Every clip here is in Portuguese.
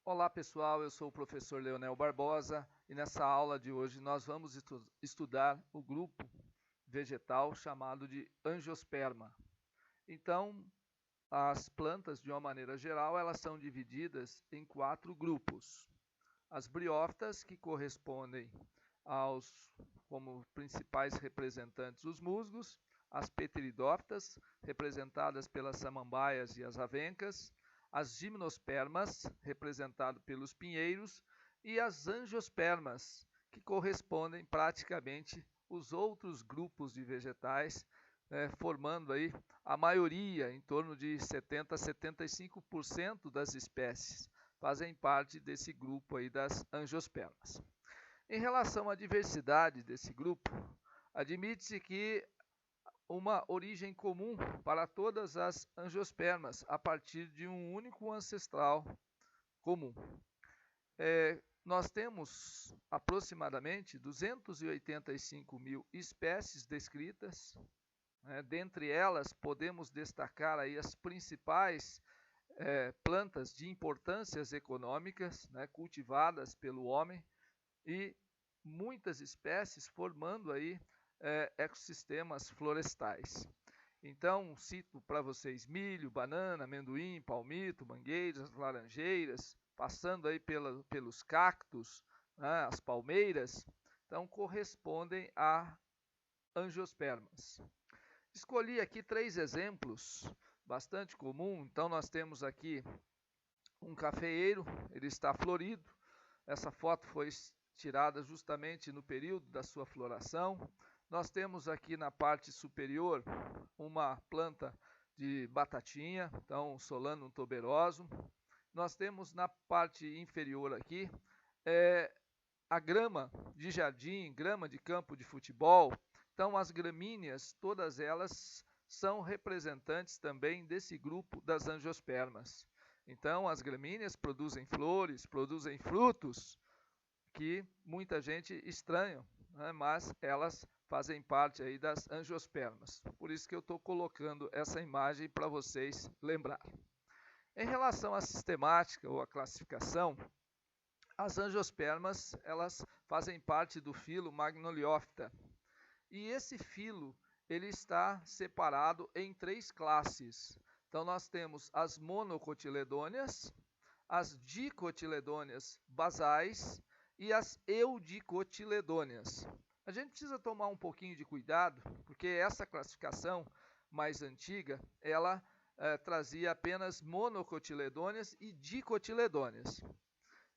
Olá pessoal, eu sou o professor Leonel Barbosa e nessa aula de hoje nós vamos estudar o grupo vegetal chamado de Angiosperma. Então, as plantas, de uma maneira geral, elas são divididas em 4 grupos. As briófitas, que correspondem como principais representantes, os musgos; as pteridófitas, representadas pelas samambaias e as avencas; as gimnospermas, representado pelos pinheiros; e as angiospermas, que correspondem praticamente os outros grupos de vegetais, formando aí a maioria, em torno de 70 a 75% das espécies fazem parte desse grupo aí das angiospermas. Em relação à diversidade desse grupo, admite-se que uma origem comum para todas as angiospermas, a partir de um único ancestral comum. Nós temos aproximadamente 285 mil espécies descritas. Dentre elas, podemos destacar aí as principais plantas de importâncias econômicas, cultivadas pelo homem, e muitas espécies formando aí ecossistemas florestais. Então, cito para vocês milho, banana, amendoim, palmito, mangueiras, laranjeiras, passando aí pelos cactos, as palmeiras. Então, correspondem a angiospermas. Escolhi aqui 3 exemplos bastante comum. Então, nós temos aqui um cafeeiro, ele está florido. Essa foto foi tirada justamente no período da sua floração. Nós temos aqui na parte superior uma planta de batatinha, então Solanum tuberoso. Nós temos na parte inferior aqui a grama de jardim, grama de campo de futebol. Então as gramíneas, todas elas são representantes também desse grupo das angiospermas. Então as gramíneas produzem flores, produzem frutos que muita gente estranha, mas elas fazem parte aí das angiospermas. Por isso que eu estou colocando essa imagem para vocês lembrarem. Em relação à sistemática ou à classificação, as angiospermas elas fazem parte do filo Magnoliophyta. E esse filo ele está separado em 3 classes. Então nós temos as monocotiledôneas, as dicotiledôneas basais e as eudicotiledôneas. A gente precisa tomar um pouquinho de cuidado, porque essa classificação mais antiga, ela trazia apenas monocotiledôneas e dicotiledôneas.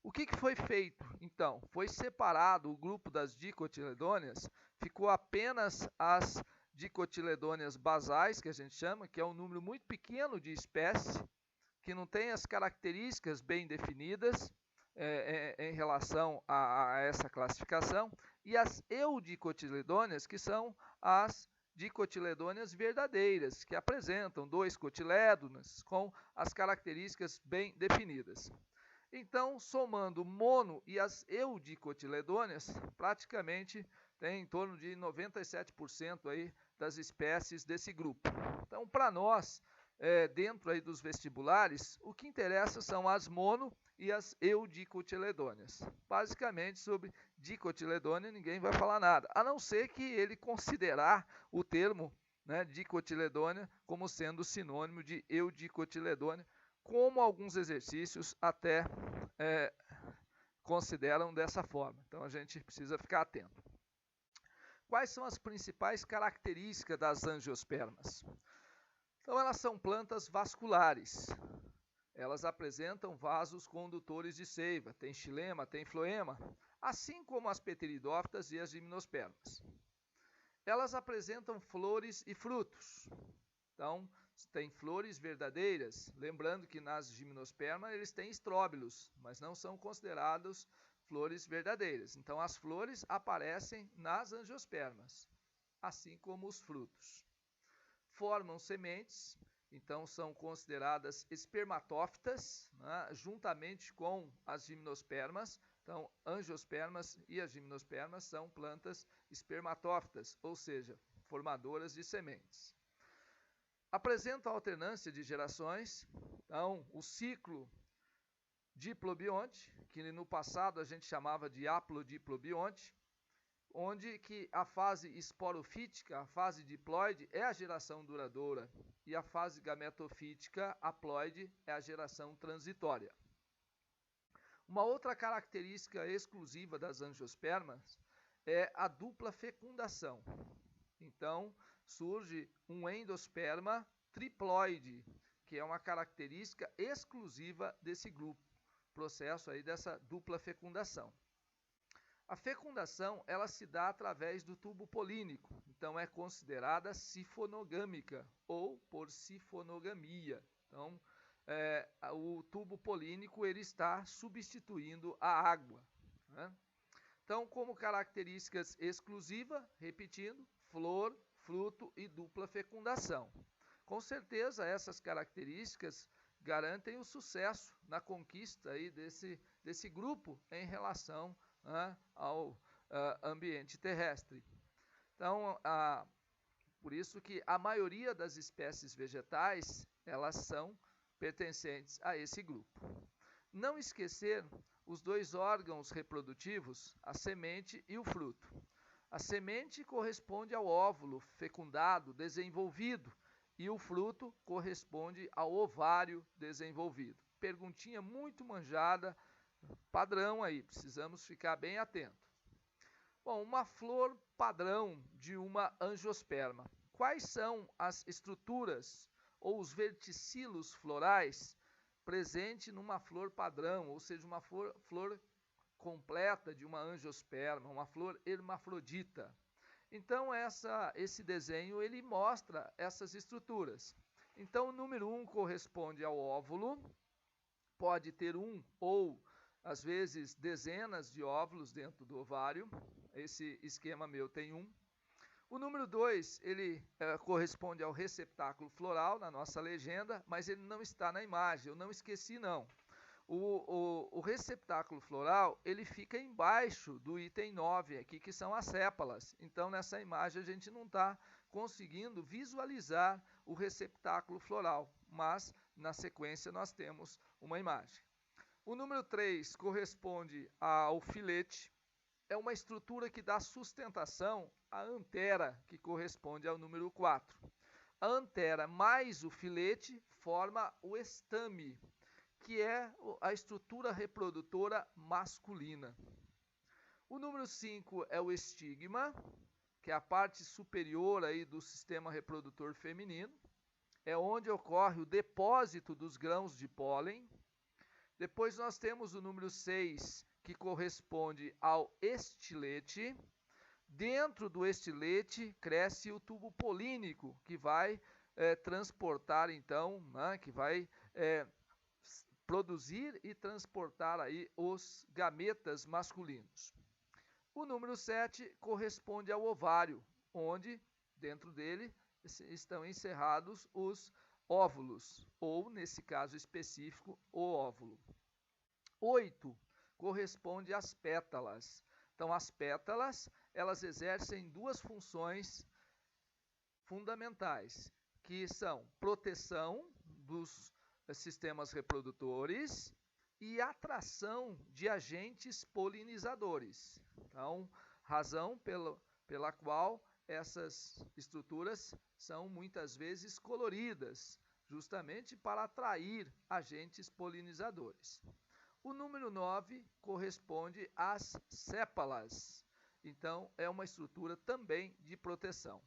O que foi feito, então? Foi separado o grupo das dicotiledôneas, ficou apenas as dicotiledôneas basais, que a gente chama, que é um número muito pequeno de espécies, que não tem as características bem definidas em relação a essa classificação, e as eudicotiledôneas, que são as dicotiledôneas verdadeiras, que apresentam 2 cotilédonos com as características bem definidas. Então, somando mono e as eudicotiledôneas, praticamente tem em torno de 97% aí das espécies desse grupo. Então, para nós, dentro aí dos vestibulares, o que interessa são as mono e as eudicotiledôneas. Basicamente, sobre dicotiledônea ninguém vai falar nada, a não ser que ele considerar o termo dicotiledônea como sendo sinônimo de eudicotiledônea, como alguns exercícios até consideram dessa forma. Então a gente precisa ficar atento. Quais são as principais características das angiospermas? Então elas são plantas vasculares. Elas apresentam vasos condutores de seiva, tem xilema, tem floema, assim como as pteridófitas e as gimnospermas. Elas apresentam flores e frutos. Então, tem flores verdadeiras, lembrando que nas gimnospermas eles têm estróbilos, mas não são considerados flores verdadeiras. Então, as flores aparecem nas angiospermas, assim como os frutos. Formam sementes, então são consideradas espermatófitas, juntamente com as gimnospermas. Então, angiospermas e as gimnospermas são plantas espermatófitas, ou seja, formadoras de sementes. Apresentam alternância de gerações, então o ciclo diplobionte, que no passado a gente chamava de haplodiplobionte, onde que a fase esporofítica, a fase diploide, é a geração duradoura, e a fase gametofítica, haploide, é a geração transitória. Uma outra característica exclusiva das angiospermas é a dupla fecundação. Então, surge um endosperma triploide, que é uma característica exclusiva desse grupo, processo aí dessa dupla fecundação. A fecundação, ela se dá através do tubo polínico, então é considerada sifonogâmica ou por sifonogamia. Então, o tubo polínico ele está substituindo a água, né? Então, como características exclusivas, repetindo, flor, fruto e dupla fecundação. Com certeza, essas características garantem o sucesso na conquista aí desse grupo em relação ao ambiente terrestre. Então, por isso que a maioria das espécies vegetais, elas são pertencentes a esse grupo. Não esquecer os dois órgãos reprodutivos, a semente e o fruto. A semente corresponde ao óvulo fecundado, desenvolvido, e o fruto corresponde ao ovário desenvolvido. Perguntinha muito manjada, padrão aí, precisamos ficar bem atentos. Bom, uma flor padrão de uma angiosperma. Quais são as estruturas ou os verticilos florais presentes numa flor padrão, ou seja, uma flor completa de uma angiosperma, uma flor hermafrodita? Então, esse desenho ele mostra essas estruturas. Então, o número 1 corresponde ao óvulo, pode ter um ou, às vezes, dezenas de óvulos dentro do ovário. Esse esquema meu tem um. O número 2, ele corresponde ao receptáculo floral, na nossa legenda, mas ele não está na imagem, eu não esqueci não. O receptáculo floral, ele fica embaixo do item 9 aqui, que são as sépalas. Então, nessa imagem, a gente não está conseguindo visualizar o receptáculo floral, mas, na sequência, nós temos uma imagem. O número 3 corresponde ao filete, é uma estrutura que dá sustentação à antera, que corresponde ao número 4. A antera mais o filete forma o estame, que é a estrutura reprodutora masculina. O número 5 é o estigma, que é a parte superior aí do sistema reprodutor feminino. É onde ocorre o depósito dos grãos de pólen. Depois nós temos o número 6, que corresponde ao estilete. Dentro do estilete cresce o tubo polínico, que vai transportar, então, que vai produzir e transportar aí os gametas masculinos. O número 7 corresponde ao ovário, onde dentro dele estão encerrados os óvulos, ou nesse caso específico, o óvulo. 8 corresponde às pétalas. Então, as pétalas, elas exercem duas funções fundamentais, que são proteção dos sistemas reprodutores e atração de agentes polinizadores. Então, razão pela qual essas estruturas são muitas vezes coloridas, justamente para atrair agentes polinizadores. O número 9 corresponde às sépalas. Então, é uma estrutura também de proteção.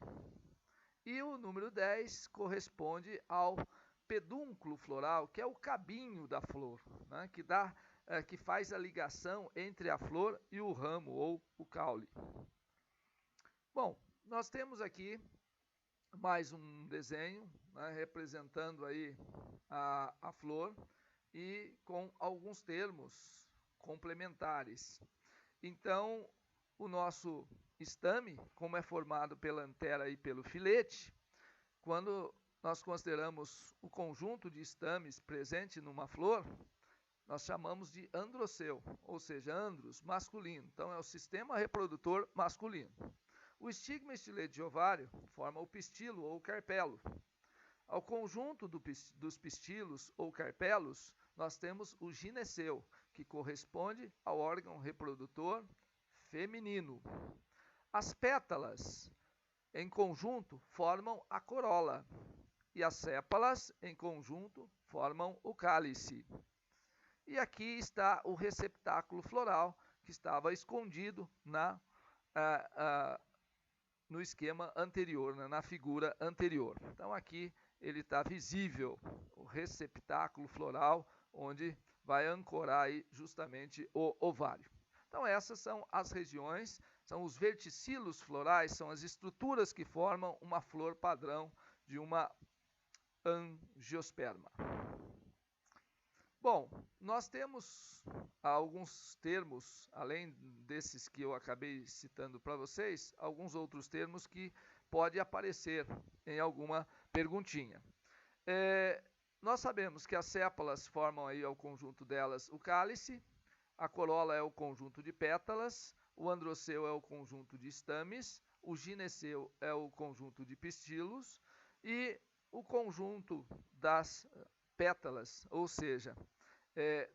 E o número 10 corresponde ao pedúnculo floral, que é o cabinho da flor, né, que faz a ligação entre a flor e o ramo ou o caule. Bom, nós temos aqui mais um desenho, né, representando aí a flor e com alguns termos complementares. Então, o nosso estame, como é formado pela antera e pelo filete, quando nós consideramos o conjunto de estames presente numa flor, nós chamamos de androceu, ou seja, andros, masculino. Então, é o sistema reprodutor masculino. O estigma e estilete de ovário forma o pistilo ou carpelo. Ao conjunto dos pistilos ou carpelos, nós temos o gineceu, que corresponde ao órgão reprodutor feminino. As pétalas, em conjunto, formam a corola, e as sépalas, em conjunto, formam o cálice. E aqui está o receptáculo floral, que estava escondido no esquema anterior, na figura anterior. Então aqui ele está visível, o receptáculo floral, onde vai ancorar aí justamente o ovário. Então essas são as regiões, são os verticilos florais, são as estruturas que formam uma flor padrão de uma angiosperma. Bom, nós temos alguns termos, além desses que eu acabei citando para vocês, alguns outros termos que podem aparecer em alguma perguntinha. Nós sabemos que as sépalas formam aí ao conjunto delas o cálice, a corola é o conjunto de pétalas, o androceu é o conjunto de estames, o gineceu é o conjunto de pistilos e o conjunto das pétalas, ou seja,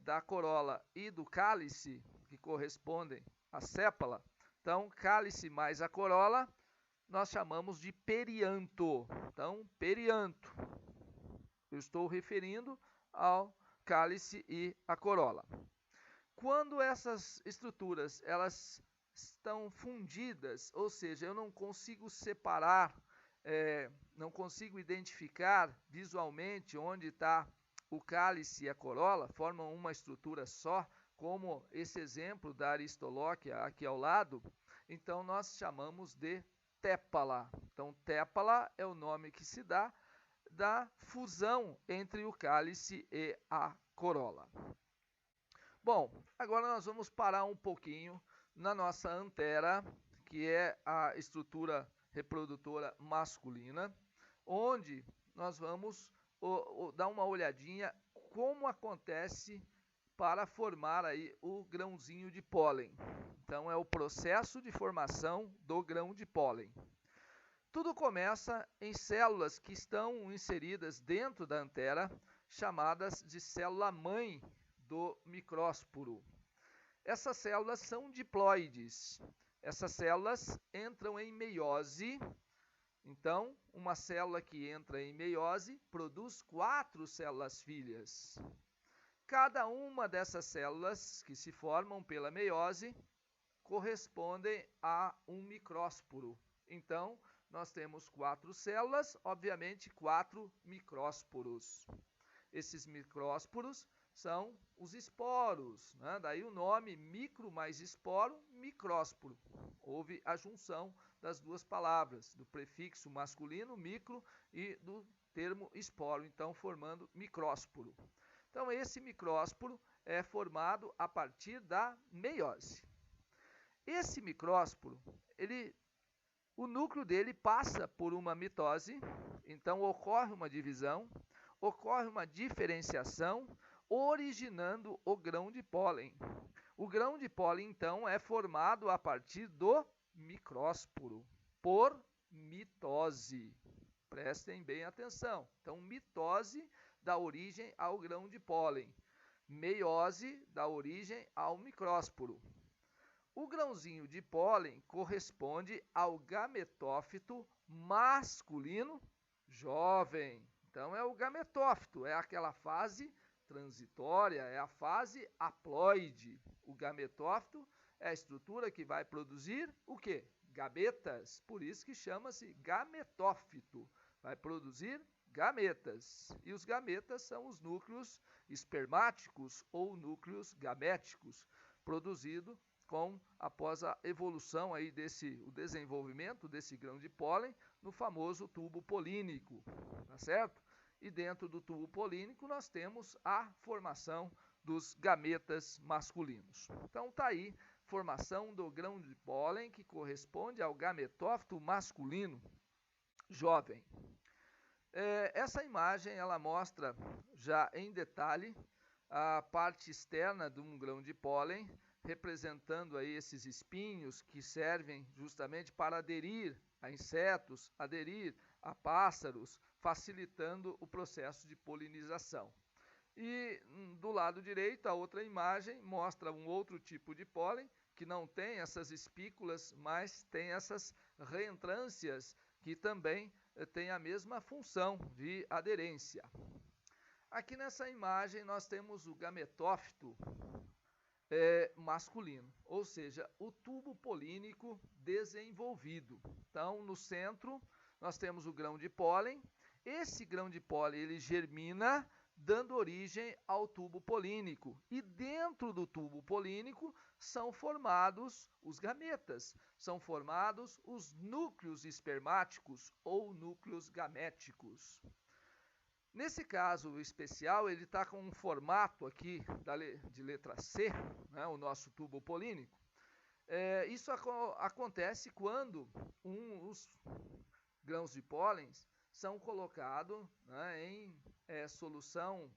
da corola e do cálice, que correspondem à sépala. Então, cálice mais a corola, nós chamamos de perianto. Então, perianto. Eu estou referindo ao cálice e a corola. Quando essas estruturas elas estão fundidas, ou seja, eu não consigo separar, não consigo identificar visualmente onde está o cálice e a corola, formam uma estrutura só, como esse exemplo da aristolóquia aqui ao lado, então nós chamamos de tépala. Então, tépala é o nome que se dá da fusão entre o cálice e a corola. Bom, agora nós vamos parar um pouquinho na nossa antera, que é a estrutura reprodutora masculina, onde nós vamos dar uma olhadinha como acontece para formar aí o grãozinho de pólen. Então é o processo de formação do grão de pólen. Tudo começa em células que estão inseridas dentro da antera, chamadas de célula-mãe do micrósporo. Essas células são diploides. Essas células entram em meiose. Então, uma célula que entra em meiose produz 4 células filhas. Cada uma dessas células que se formam pela meiose correspondem a um micrósporo. Então, nós temos 4 células, obviamente 4 micrósporos. Esses micrósporos são os esporos, né? Daí o nome micro mais esporo, micrósporo. Houve a junção das duas palavras, do prefixo masculino, micro, e do termo esporo, então formando micrósporo. Então esse micrósporo é formado a partir da meiose. Esse micrósporo, o núcleo dele passa por uma mitose, então ocorre uma divisão, ocorre uma diferenciação, originando o grão de pólen. O grão de pólen, então, é formado a partir do micrósporo, por mitose. Prestem bem atenção. Então, mitose dá origem ao grão de pólen. Meiose dá origem ao micrósporo. O grãozinho de pólen corresponde ao gametófito masculino jovem. Então, é o gametófito, é aquela fase transitória, é a fase haploide. O gametófito é a estrutura que vai produzir o quê? Gametas, por isso que chama-se gametófito. Vai produzir gametas. E os gametas são os núcleos espermáticos ou núcleos gaméticos, produzido após a evolução aí o desenvolvimento desse grão de pólen no famoso tubo polínico, tá certo? E dentro do tubo polínico nós temos a formação dos gametas masculinos. Então tá aí, formação do grão de pólen que corresponde ao gametófito masculino jovem. Essa imagem ela mostra já em detalhe a parte externa de um grão de pólen, representando aí esses espinhos que servem justamente para aderir a insetos, aderir a pássaros, facilitando o processo de polinização. E do lado direito, a outra imagem mostra um outro tipo de pólen, que não tem essas espículas, mas tem essas reentrâncias, que também tem a mesma função de aderência. Aqui nessa imagem nós temos o gametófito masculino, ou seja, o tubo polínico desenvolvido. Então, no centro, nós temos o grão de pólen. Esse grão de pólen ele germina, dando origem ao tubo polínico. E dentro do tubo polínico são formados os gametas, são formados os núcleos espermáticos ou núcleos gaméticos. Nesse caso especial, ele está com um formato aqui de letra C, né, o nosso tubo polínico. Isso acontece quando os grãos de pólen são colocados, né, em solução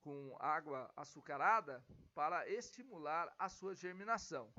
com água açucarada para estimular a sua germinação.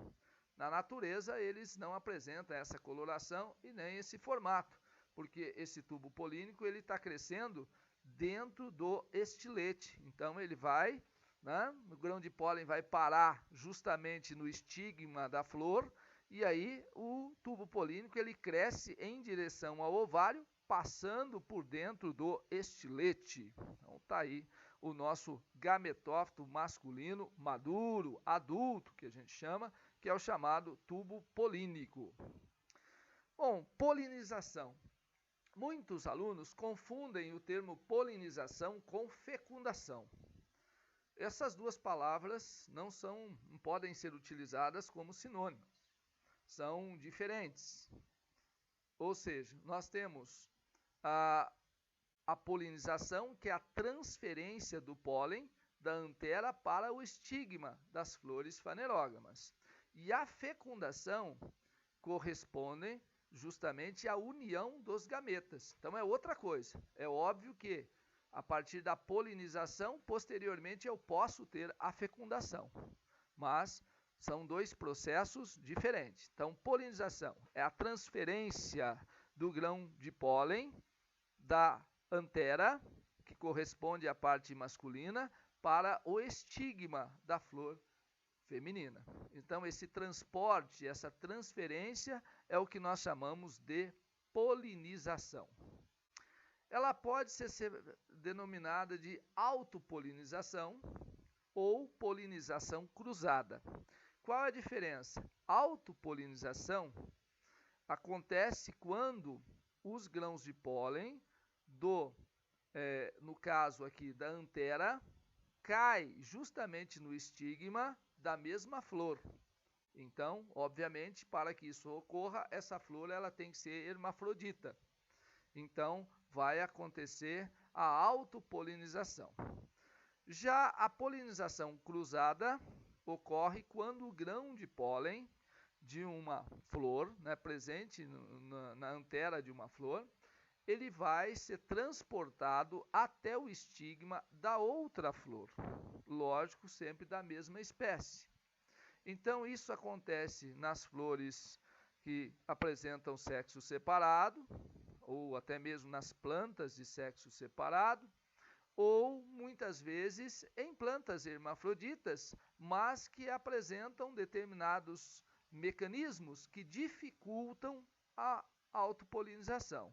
Na natureza, eles não apresentam essa coloração e nem esse formato, porque esse tubo polínico ele está crescendo dentro do estilete. Então ele vai, né, o grão de pólen vai parar justamente no estigma da flor, e aí o tubo polínico ele cresce em direção ao ovário, passando por dentro do estilete. Então está aí o nosso gametófito masculino maduro, adulto, que a gente chama, que é o chamado tubo polínico. Bom, polinização. Muitos alunos confundem o termo polinização com fecundação. Essas duas palavras não podem ser utilizadas como sinônimos. São diferentes. Ou seja, nós temos a polinização, que é a transferência do pólen da antera para o estigma das flores fanerógamas. E a fecundação corresponde justamente à união dos gametas. Então é outra coisa. É óbvio que a partir da polinização, posteriormente eu posso ter a fecundação. Mas são dois processos diferentes. Então, polinização é a transferência do grão de pólen da antera, que corresponde à parte masculina, para o estigma da flor feminina. Então, esse transporte, essa transferência é o que nós chamamos de polinização. Ela pode ser denominada de autopolinização ou polinização cruzada. Qual é a diferença? Autopolinização acontece quando os grãos de pólen no caso aqui da antera, cai justamente no estigma da mesma flor. Então, obviamente, para que isso ocorra, essa flor ela tem que ser hermafrodita. Então, vai acontecer a autopolinização. Já a polinização cruzada ocorre quando o grão de pólen de uma flor, né, presente na antera de uma flor, ele vai ser transportado até o estigma da outra flor. Lógico, sempre da mesma espécie. Então, isso acontece nas flores que apresentam sexo separado, ou até mesmo nas plantas de sexo separado, ou muitas vezes em plantas hermafroditas, mas que apresentam determinados mecanismos que dificultam a autopolinização.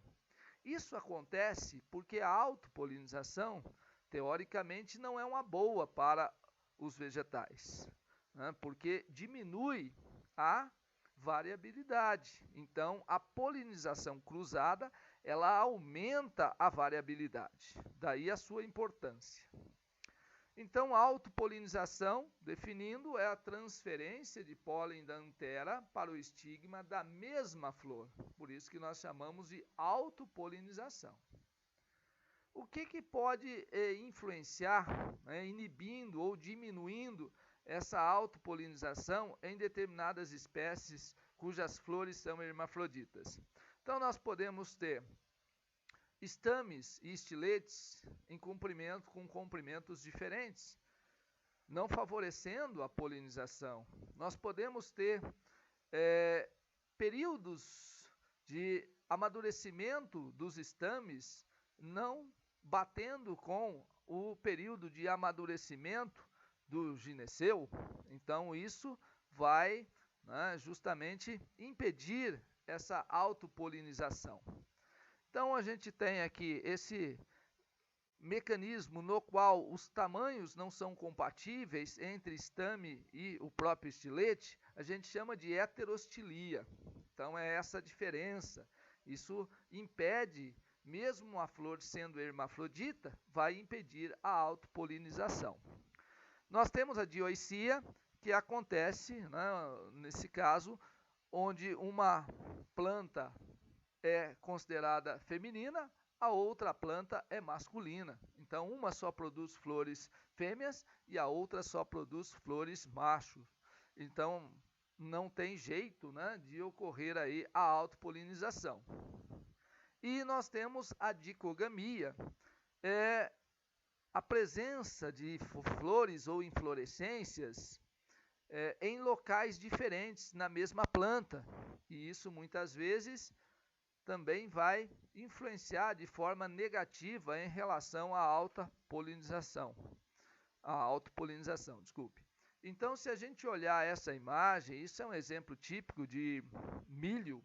Isso acontece porque a autopolinização, teoricamente, não é uma boa para os vegetais, né? Porque diminui a variabilidade. Então, a polinização cruzada, ela aumenta a variabilidade. Daí a sua importância. Então, a autopolinização, definindo, é a transferência de pólen da antera para o estigma da mesma flor. Por isso que nós chamamos de autopolinização. O que pode influenciar, né, inibindo ou diminuindo essa autopolinização em determinadas espécies cujas flores são hermafroditas? Então, nós podemos ter estames e estiletes com comprimentos diferentes, não favorecendo a polinização. Nós podemos ter períodos de amadurecimento dos estames não batendo com o período de amadurecimento do gineceu, então isso vai, né, justamente impedir essa autopolinização. Então a gente tem aqui esse mecanismo no qual os tamanhos não são compatíveis entre estame e o próprio estilete, a gente chama de heterostilia. Então é essa a diferença. Isso impede, mesmo a flor sendo hermafrodita, vai impedir a autopolinização. Nós temos a dioicia, que acontece, né, nesse caso, onde uma planta é considerada feminina, a outra planta é masculina. Então, uma só produz flores fêmeas e a outra só produz flores machos. Então, não tem jeito, né, de ocorrer aí a autopolinização. E nós temos a dicogamia, a presença de flores ou inflorescências em locais diferentes na mesma planta. E isso muitas vezes também vai influenciar de forma negativa em relação à autopolinização. Desculpe. Então, se a gente olhar essa imagem, isso é um exemplo típico de milho.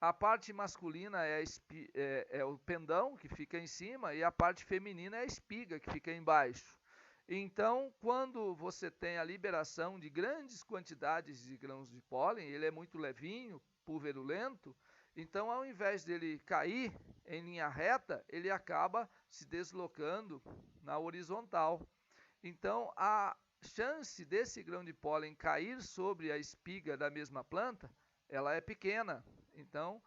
A parte masculina é o pendão, que fica em cima, e a parte feminina é a espiga, que fica embaixo. Então, quando você tem a liberação de grandes quantidades de grãos de pólen, ele é muito levinho, pulverulento, então, ao invés dele cair em linha reta, ele acaba se deslocando na horizontal. Então, a chance desse grão de pólen cair sobre a espiga da mesma planta, ela é pequena. Então,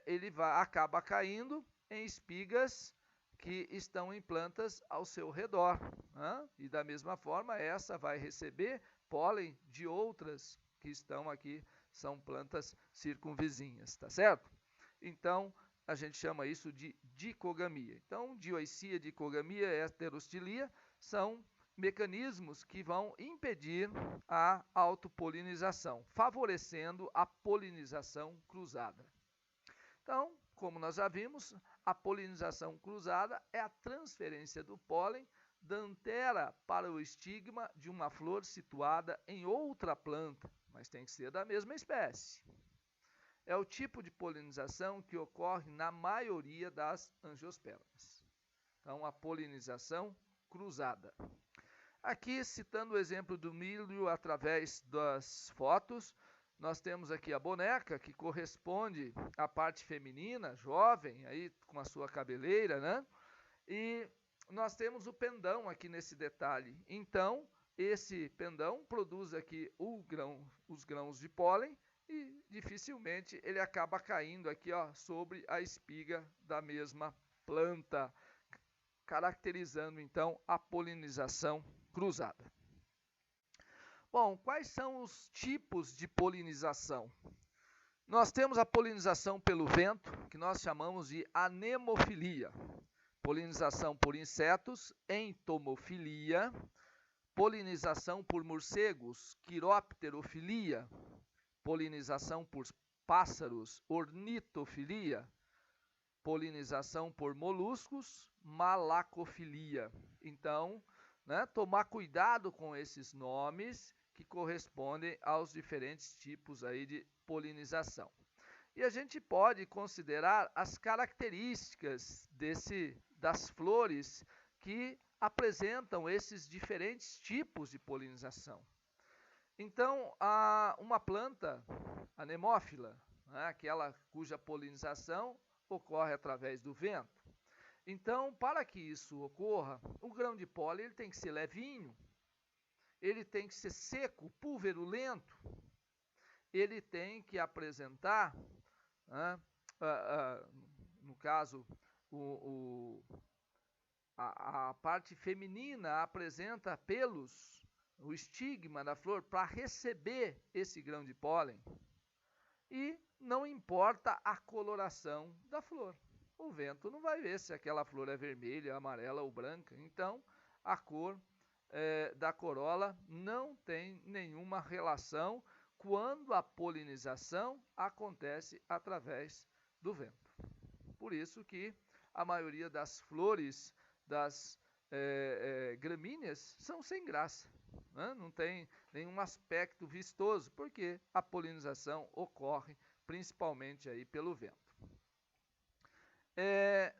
ele acaba caindo em espigas que estão em plantas ao seu redor, né? E da mesma forma, essa vai receber pólen de outras que estão aqui, são plantas circunvizinhas, tá certo? Então, a gente chama isso de dicogamia. Então, dioicia, dicogamia e heterostilia são mecanismos que vão impedir a autopolinização, favorecendo a polinização cruzada. Então, como nós já vimos, a polinização cruzada é a transferência do pólen da antera para o estigma de uma flor situada em outra planta, mas tem que ser da mesma espécie. É o tipo de polinização que ocorre na maioria das angiospermas. Então, a polinização cruzada. Aqui, citando o exemplo do milho através das fotos, nós temos aqui a boneca, que corresponde à parte feminina, jovem, aí com a sua cabeleira, né? E nós temos o pendão aqui nesse detalhe. Então, esse pendão produz aqui os grãos de pólen e dificilmente ele acaba caindo aqui, ó, sobre a espiga da mesma planta, caracterizando então a polinização cruzada. Bom, quais são os tipos de polinização? Nós temos a polinização pelo vento, que nós chamamos de anemofilia. Polinização por insetos, entomofilia. Polinização por morcegos, quiropterofilia. Polinização por pássaros, ornitofilia. Polinização por moluscos, malacofilia. Então, né, tomar cuidado com esses nomes que correspondem aos diferentes tipos aí de polinização. E a gente pode considerar as características das flores que apresentam esses diferentes tipos de polinização. Então, uma planta anemófila, né, aquela cuja polinização ocorre através do vento. Então, para que isso ocorra, o grão de pólen ele tem que ser levinho, ele tem que ser seco, pulverulento, ele tem que apresentar, né, no caso, a parte feminina apresenta pelos, o estigma da flor para receber esse grão de pólen. E não importa a coloração da flor. O vento não vai ver se aquela flor é vermelha, amarela ou branca. Então, a cor da corola não tem nenhuma relação quando a polinização acontece através do vento. Por isso que a maioria das flores das gramíneas são sem graça, né? Não tem nenhum aspecto vistoso, porque a polinização ocorre principalmente aí pelo vento.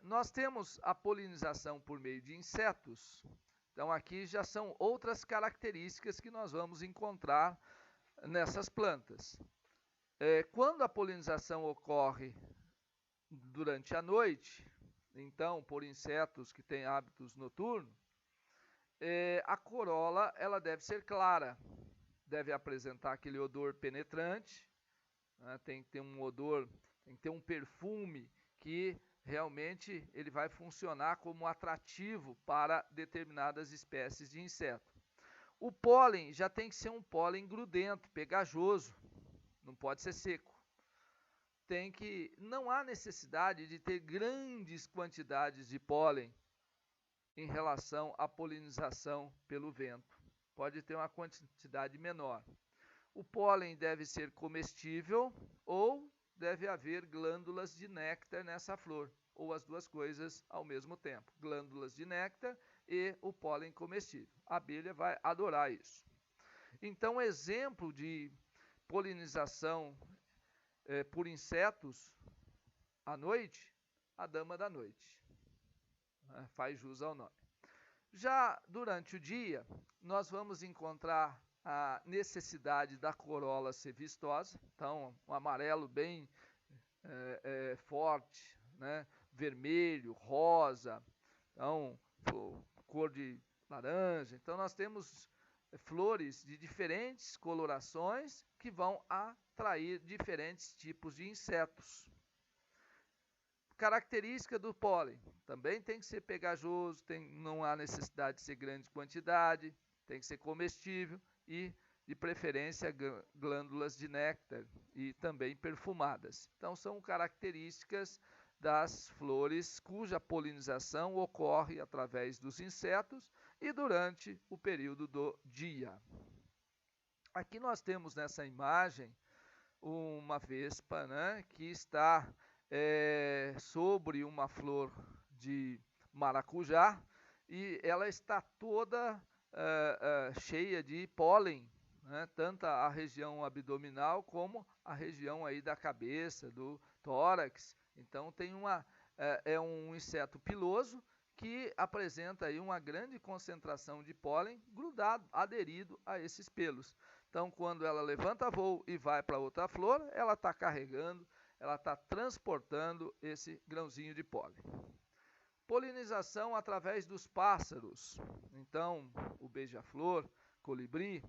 Nós temos a polinização por meio de insetos. Então aqui já são outras características que nós vamos encontrar nessas plantas. Quando a polinização ocorre durante a noite, então por insetos que têm hábitos noturnos, a corola ela deve ser clara, deve apresentar aquele odor penetrante, né? Tem que ter um odor, tem que ter um perfume que realmente ele vai funcionar como atrativo para determinadas espécies de inseto. O pólen já tem que ser um pólen grudento, pegajoso, não pode ser seco. Não há necessidade de ter grandes quantidades de pólen em relação à polinização pelo vento. Pode ter uma quantidade menor. O pólen deve ser comestível ou deve haver glândulas de néctar nessa flor, ou as duas coisas ao mesmo tempo, glândulas de néctar e o pólen comestível. A abelha vai adorar isso. Então, exemplo de polinização por insetos à noite, a dama da noite, né? Faz jus ao nome. Já durante o dia, nós vamos encontrar a necessidade da corola ser vistosa, então um amarelo bem forte, né? Vermelho, rosa, então cor de laranja. Então nós temos flores de diferentes colorações que vão atrair diferentes tipos de insetos. Característica do pólen, também tem que ser pegajoso, não há necessidade de ser grande quantidade, tem que ser comestível e, de preferência, glândulas de néctar e também perfumadas. Então, são características das flores cuja polinização ocorre através dos insetos e durante o período do dia. Aqui nós temos nessa imagem uma vespa, né, que está sobre uma flor de maracujá e ela está toda cheia de pólen, né, tanto a região abdominal como a região aí da cabeça, do tórax. Então é um inseto piloso que apresenta aí uma grande concentração de pólen grudado, aderido a esses pelos. Então, quando ela levanta voo e vai para outra flor, ela está carregando, ela está transportando esse grãozinho de pólen. Polinização através dos pássaros. Então, o beija-flor, colibri,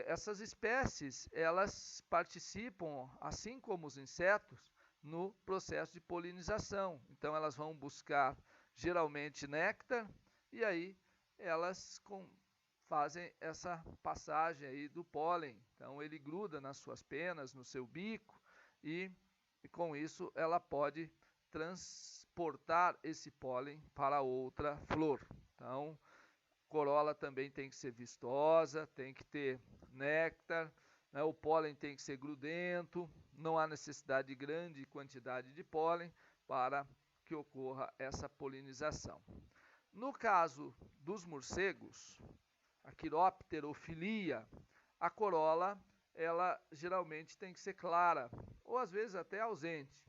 essas espécies, elas participam, assim como os insetos, no processo de polinização. Então, elas vão buscar, geralmente, néctar, e aí elas fazem essa passagem aí do pólen. Então, ele gruda nas suas penas, no seu bico, e com isso ela pode transportar esse pólen para outra flor. Então, corola também tem que ser vistosa, tem que ter néctar, né? O pólen tem que ser grudento, não há necessidade de grande quantidade de pólen para que ocorra essa polinização. No caso dos morcegos, a quiropterofilia, a corola ela geralmente tem que ser clara, ou às vezes até ausente.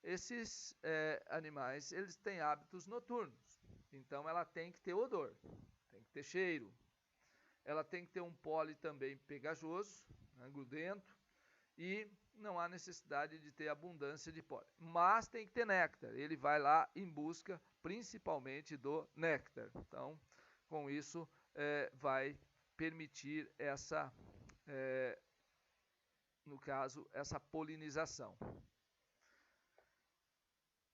Esses animais, eles têm hábitos noturnos, então ela tem que ter odor, tem que ter cheiro, ela tem que ter um pólen também pegajoso, né, grudento, e não há necessidade de ter abundância de pólen, mas tem que ter néctar, ele vai lá em busca principalmente do néctar. Então, com isso, vai permitir essa, no caso, essa polinização.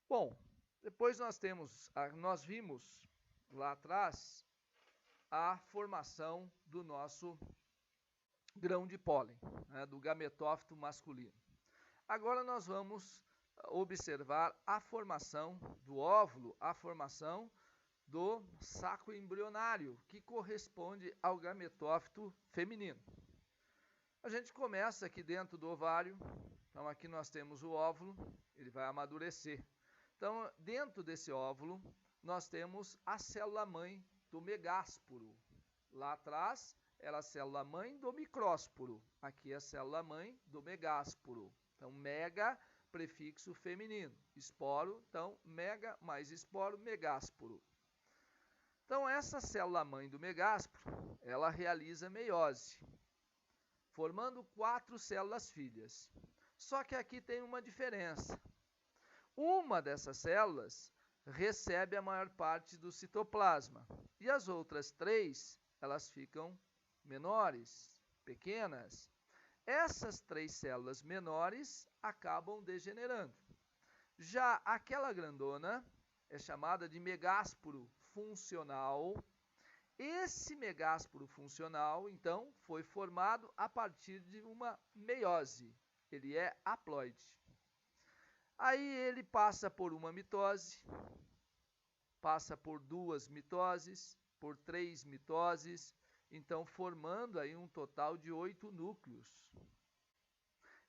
Bom, depois nós vimos lá atrás a formação do nosso grão de pólen, né, do gametófito masculino. Agora nós vamos observar a formação do óvulo, a formação do saco embrionário, que corresponde ao gametófito feminino. A gente começa aqui dentro do ovário, Então, aqui nós temos o óvulo, ele vai amadurecer. Então, dentro desse óvulo, nós temos a célula-mãe do megásporo. Lá atrás, era a célula-mãe do micrósporo. Aqui é a célula-mãe do megásporo. Então, mega, prefixo feminino. Esporo, então, mega mais esporo, megásporo. Então, essa célula-mãe do megásporo, ela realiza meiose, formando 4 células filhas. Só que aqui tem uma diferença. Uma dessas células recebe a maior parte do citoplasma e as outras 3, elas ficam menores, pequenas. Essas 3 células menores acabam degenerando. Já aquela grandona é chamada de megásporo funcional. Esse megásporo funcional, então, foi formado a partir de uma meiose. Ele é haploide. Aí ele passa por uma mitose, passa por 2 mitoses, por 3 mitoses, então formando aí um total de 8 núcleos.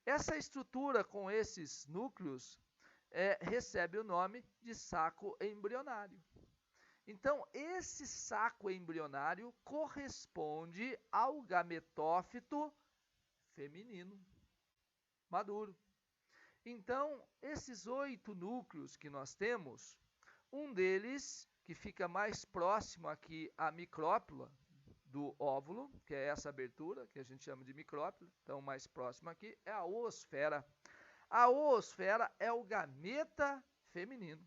Essa estrutura com esses núcleos recebe o nome de saco embrionário. Então, esse saco embrionário corresponde ao gametófito feminino maduro. Então, esses 8 núcleos que nós temos, um deles, que fica mais próximo aqui à micrópila do óvulo, que é essa abertura, que a gente chama de micrópila, então mais próximo aqui, é a oosfera. A oosfera é o gameta feminino.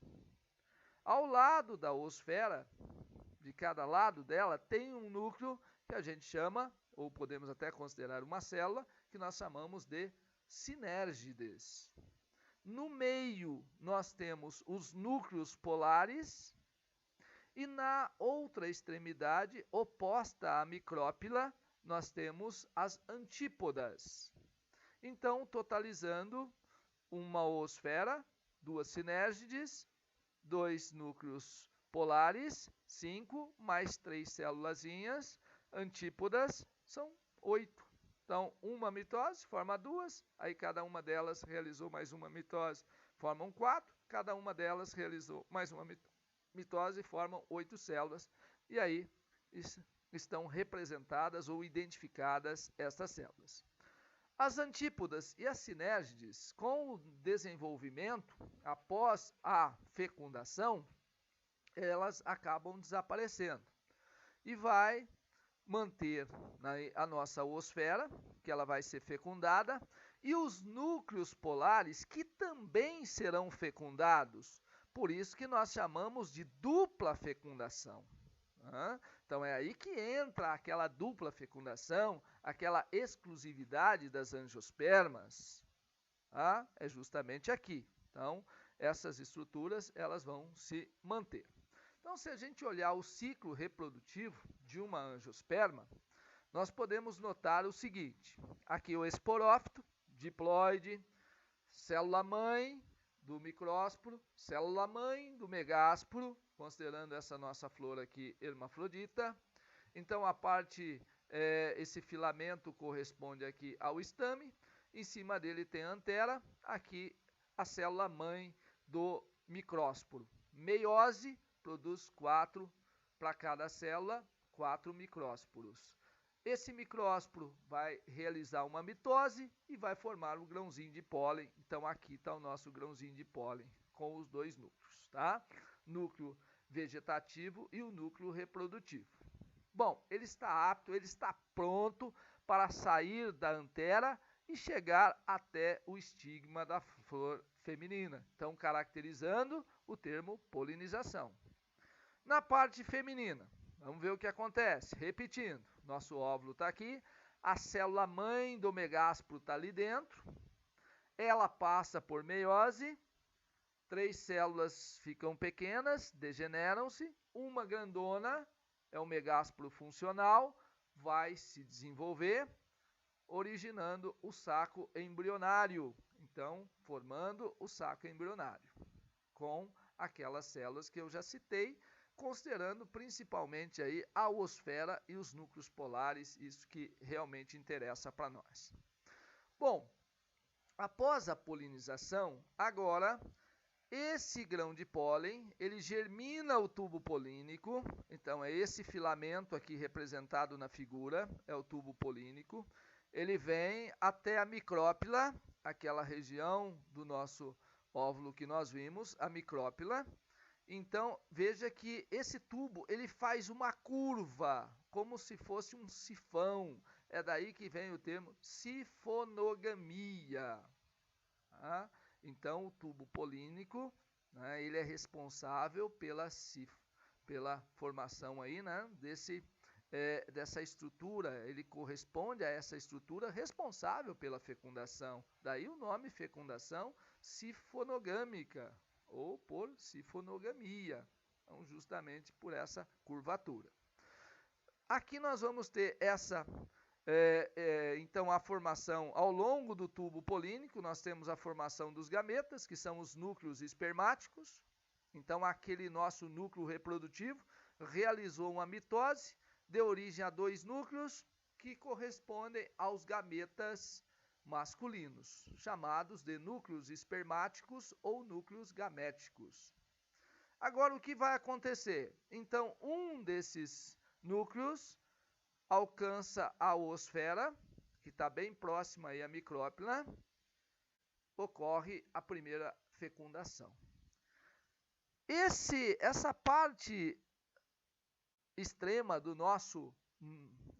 Ao lado da oosfera, de cada lado dela, tem um núcleo que a gente chama, ou podemos até considerar uma célula, que nós chamamos de sinérgides. No meio, nós temos os núcleos polares e na outra extremidade, oposta à micrópila, nós temos as antípodas. Então, totalizando uma oosfera, 2 sinérgides, 2 núcleos polares, 5, mais 3 célulazinhas, antípodas, são 8. Então, uma mitose forma 2, aí cada uma delas realizou mais uma mitose, formam 4, cada uma delas realizou mais uma mitose, formam 8 células, e aí estão representadas ou identificadas estas células. As antípodas e as sinérgides, com o desenvolvimento, após a fecundação, elas acabam desaparecendo. E vai manter a nossa oosfera, que ela vai ser fecundada, e os núcleos polares, que também serão fecundados. Por isso que nós chamamos de dupla fecundação. Então é aí que entra aquela dupla fecundação, aquela exclusividade das angiospermas. É justamente aqui. Então, essas estruturas elas vão se manter. Então, se a gente olhar o ciclo reprodutivo de uma angiosperma, nós podemos notar o seguinte. Aqui o esporófito, diploide, célula-mãe do micrósporo, célula-mãe do megásporo, considerando essa nossa flor aqui hermafrodita. Então, a parte, esse filamento corresponde aqui ao estame, em cima dele tem a antera, aqui a célula-mãe do micrósporo. Meiose produz 4 para cada célula, 4 micrósporos. Esse micrósporo vai realizar uma mitose e vai formar um grãozinho de pólen. Então, aqui está o nosso grãozinho de pólen com os 2 núcleos, tá? Núcleo vegetativo e o núcleo reprodutivo. Bom, ele está apto, ele está pronto para sair da antera e chegar até o estigma da flor feminina. Então, caracterizando o termo polinização. Na parte feminina, vamos ver o que acontece. Repetindo, nosso óvulo está aqui, a célula-mãe do megásporo está ali dentro, ela passa por meiose, 3 células ficam pequenas, degeneram-se, uma grandona, é o megásporo funcional, vai se desenvolver, originando o saco embrionário. Então, formando o saco embrionário, com aquelas células que eu já citei, considerando principalmente aí a oosfera e os núcleos polares, isso que realmente interessa para nós. Bom, Após a polinização, agora esse grão de pólen, ele germina o tubo polínico, então é esse filamento aqui representado na figura, é o tubo polínico. Ele vem até a micrópila, aquela região do nosso óvulo que nós vimos, a micrópila. Então, veja que esse tubo, ele faz uma curva, como se fosse um sifão. É daí que vem o termo sifonogamia. Tá? Então, o tubo polínico, né, ele é responsável pela formação aí, né, dessa estrutura. Ele corresponde a essa estrutura responsável pela fecundação. Daí o nome fecundação sifonogâmica, ou por sifonogamia, então, justamente por essa curvatura. Aqui nós vamos ter essa... então, a formação ao longo do tubo polínico, nós temos a formação dos gametas, que são os núcleos espermáticos. Então, aquele nosso núcleo reprodutivo realizou uma mitose, deu origem a 2 núcleos que correspondem aos gametas masculinos, chamados de núcleos espermáticos ou núcleos gaméticos. Agora, o que vai acontecer? Então, um desses núcleos alcança a oosfera, que está bem próxima aí à micrópila, ocorre a primeira fecundação. Essa parte extrema do nosso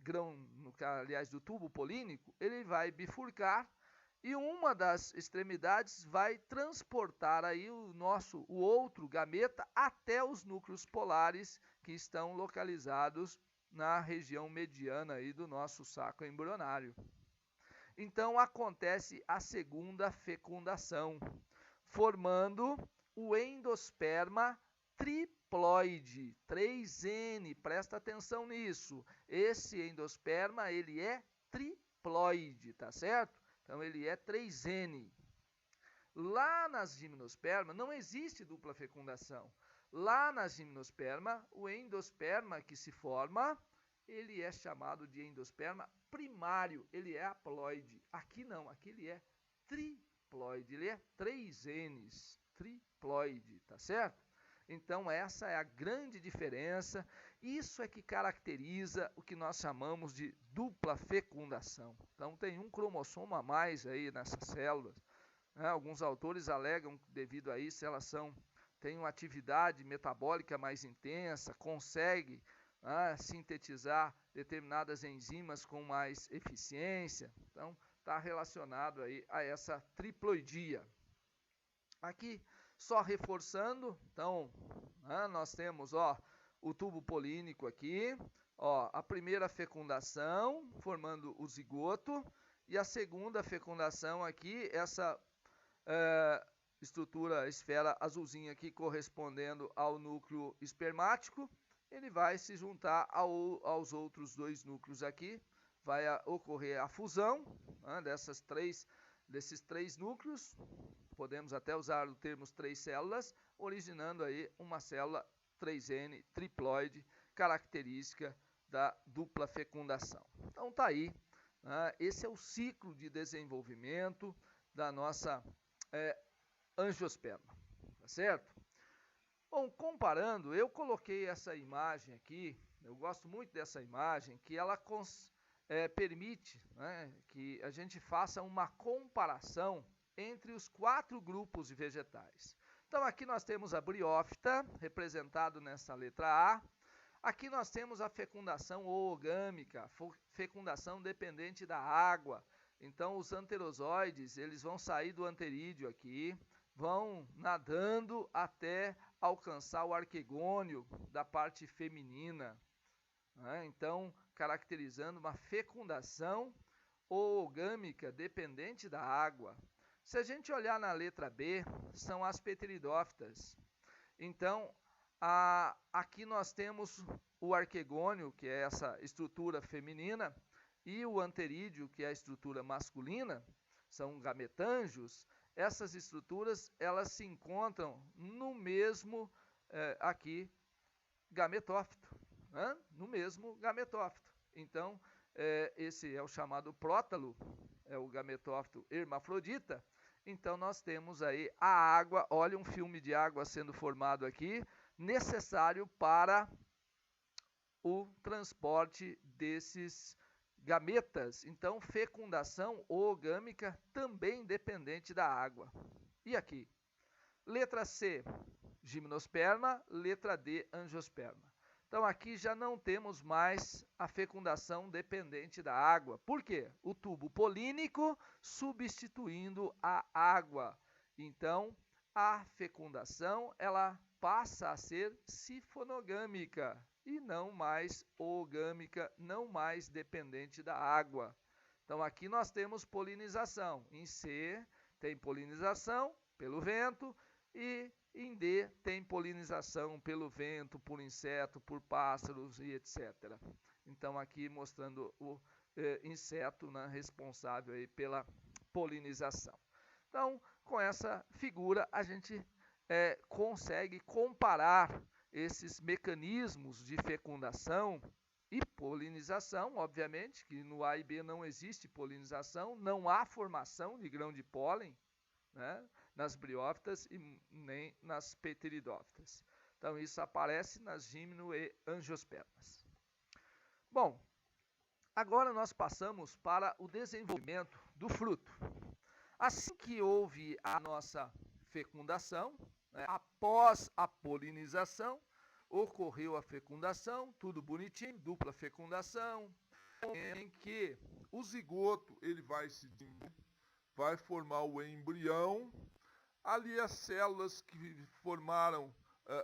grão, aliás, do tubo polínico, ele vai bifurcar e uma das extremidades vai transportar aí o outro gameta até os núcleos polares que estão localizados na região mediana aí do nosso saco embrionário. Então acontece a segunda fecundação, formando o endosperma triploide, 3N, presta atenção nisso. Esse endosperma, ele é triploide, tá certo? Então ele é 3N. Lá nas gimnospermas não existe dupla fecundação. Lá na gimnosperma, o endosperma que se forma, ele é chamado de endosperma primário, ele é haploide. Aqui não, aqui ele é triploide, ele é 3Ns, triploide, tá certo? Então essa é a grande diferença, isso é que caracteriza o que nós chamamos de dupla fecundação. Então tem um cromossomo a mais aí nessas células, né? Alguns autores alegam que devido a isso elas têm uma atividade metabólica mais intensa, consegue sintetizar determinadas enzimas com mais eficiência. Então, está relacionado aí a essa triploidia. Aqui, só reforçando, então, nós temos o tubo polínico aqui, a primeira fecundação, formando o zigoto, e a segunda fecundação aqui, essa estrutura, esfera azulzinha aqui correspondendo ao núcleo espermático, ele vai se juntar aos outros 2 núcleos aqui, vai ocorrer a fusão desses 3 núcleos, podemos até usar o termo 3 células, originando aí uma célula 3N triploide, característica da dupla fecundação. Então tá aí, esse é o ciclo de desenvolvimento da nossa angiosperma, tá certo? Bom, comparando, eu coloquei essa imagem aqui, eu gosto muito dessa imagem, que ela permite, né, que a gente faça uma comparação entre os 4 grupos de vegetais. Então aqui nós temos a briófita, representado nessa letra A. Aqui nós temos a fecundação oogâmica, fecundação dependente da água. Então os anterozoides, eles vão sair do anterídeo aqui, vão nadando até alcançar o arquegônio da parte feminina, né? Então, caracterizando uma fecundação oogâmica dependente da água. Se a gente olhar na letra B, são as pteridófitas. Então, aqui nós temos o arquegônio, que é essa estrutura feminina, e o anterídeo, que é a estrutura masculina, são gametângios. Essas estruturas, elas se encontram no mesmo aqui gametófito, né? No mesmo gametófito. Então, esse é o chamado prótalo, é o gametófito hermafrodita. Então nós temos aí a água, olha um filme de água sendo formado aqui, necessário para o transporte desses gametas. Então, fecundação oogâmica também dependente da água. E aqui? Letra C, gimnosperma. Letra D, angiosperma. Então, aqui já não temos mais a fecundação dependente da água. Por quê? O tubo polínico substituindo a água. Então, a fecundação ela passa a ser sifonogâmica e não mais oogâmica, não mais dependente da água. Então, aqui nós temos polinização. Em C, tem polinização pelo vento e em D, tem polinização pelo vento, por inseto, por pássaros e etc. Então, aqui mostrando o inseto, né, responsável aí pela polinização. Então, com essa figura, a gente consegue comparar esses mecanismos de fecundação e polinização, obviamente, que no A e B não existe polinização, não há formação de grão de pólen, né, nas briófitas e nem nas pteridófitas. Então, isso aparece nas gimno e angiospermas. Bom, agora nós passamos para o desenvolvimento do fruto. Assim que houve a nossa fecundação, né, após a polinização, ocorreu a fecundação, tudo bonitinho, dupla fecundação, em que o zigoto ele vai formar o embrião, ali as células que formaram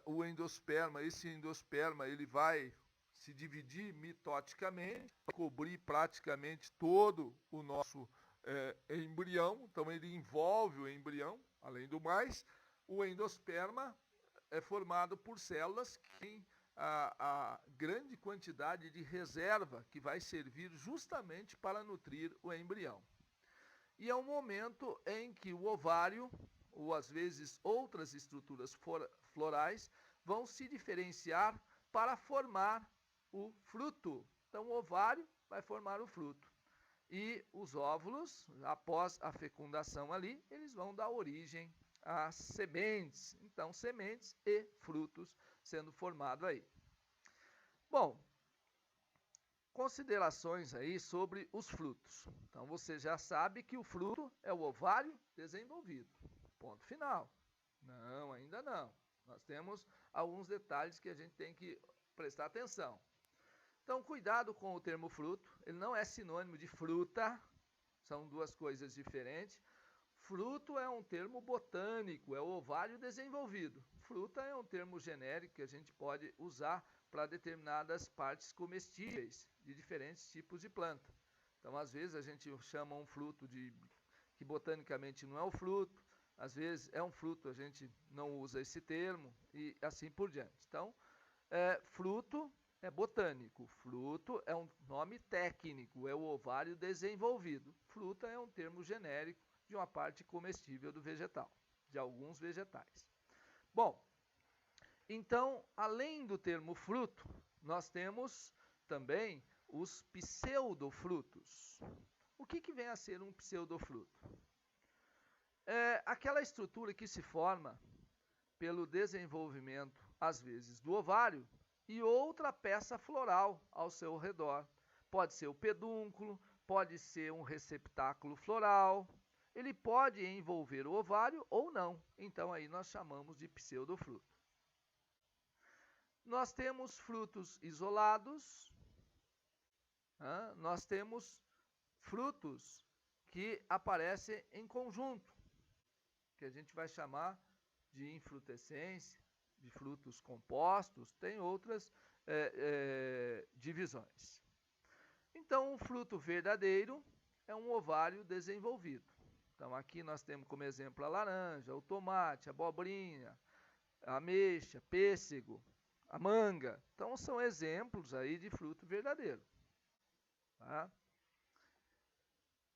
o endosperma, esse endosperma ele vai se dividir mitoticamente, cobrir praticamente todo o nosso embrião, então ele envolve o embrião, além do mais, o endosperma é formado por células que têm a grande quantidade de reserva que vai servir justamente para nutrir o embrião. E é um momento em que o ovário, ou às vezes outras estruturas florais, vão se diferenciar para formar o fruto. Então, o ovário vai formar o fruto. E os óvulos, após a fecundação ali, eles vão dar origem às sementes. Então, sementes e frutos sendo formados aí. Bom, considerações aí sobre os frutos. Então, você já sabe que o fruto é o ovário desenvolvido. Ponto final. Não, ainda não. Nós temos alguns detalhes que a gente tem que prestar atenção. Então, cuidado com o termo fruto. Ele não é sinônimo de fruta. São duas coisas diferentes. Fruto é um termo botânico, é o ovário desenvolvido. Fruta é um termo genérico que a gente pode usar para determinadas partes comestíveis de diferentes tipos de planta. Então, às vezes, a gente chama um fruto que botanicamente não é o fruto, às vezes é um fruto, a gente não usa esse termo e assim por diante. Então, fruto é botânico, fruto é um nome técnico, é o ovário desenvolvido. Fruta é um termo genérico de uma parte comestível do vegetal, de alguns vegetais. Bom, então, além do termo fruto, nós temos também os pseudofrutos. O que vem a ser um pseudofruto? É aquela estrutura que se forma pelo desenvolvimento, às vezes, do ovário e outra peça floral ao seu redor. Pode ser o pedúnculo, pode ser um receptáculo floral, ele pode envolver o ovário ou não. Então, aí nós chamamos de pseudofruto. Nós temos frutos isolados, nós temos frutos que aparecem em conjunto, que a gente vai chamar de infrutescência, de frutos compostos, tem outras divisões. Então, o fruto verdadeiro é um ovário desenvolvido. Então, aqui nós temos como exemplo a laranja, o tomate, a abobrinha, a ameixa, pêssego, a manga. Então, são exemplos aí de fruto verdadeiro. Tá?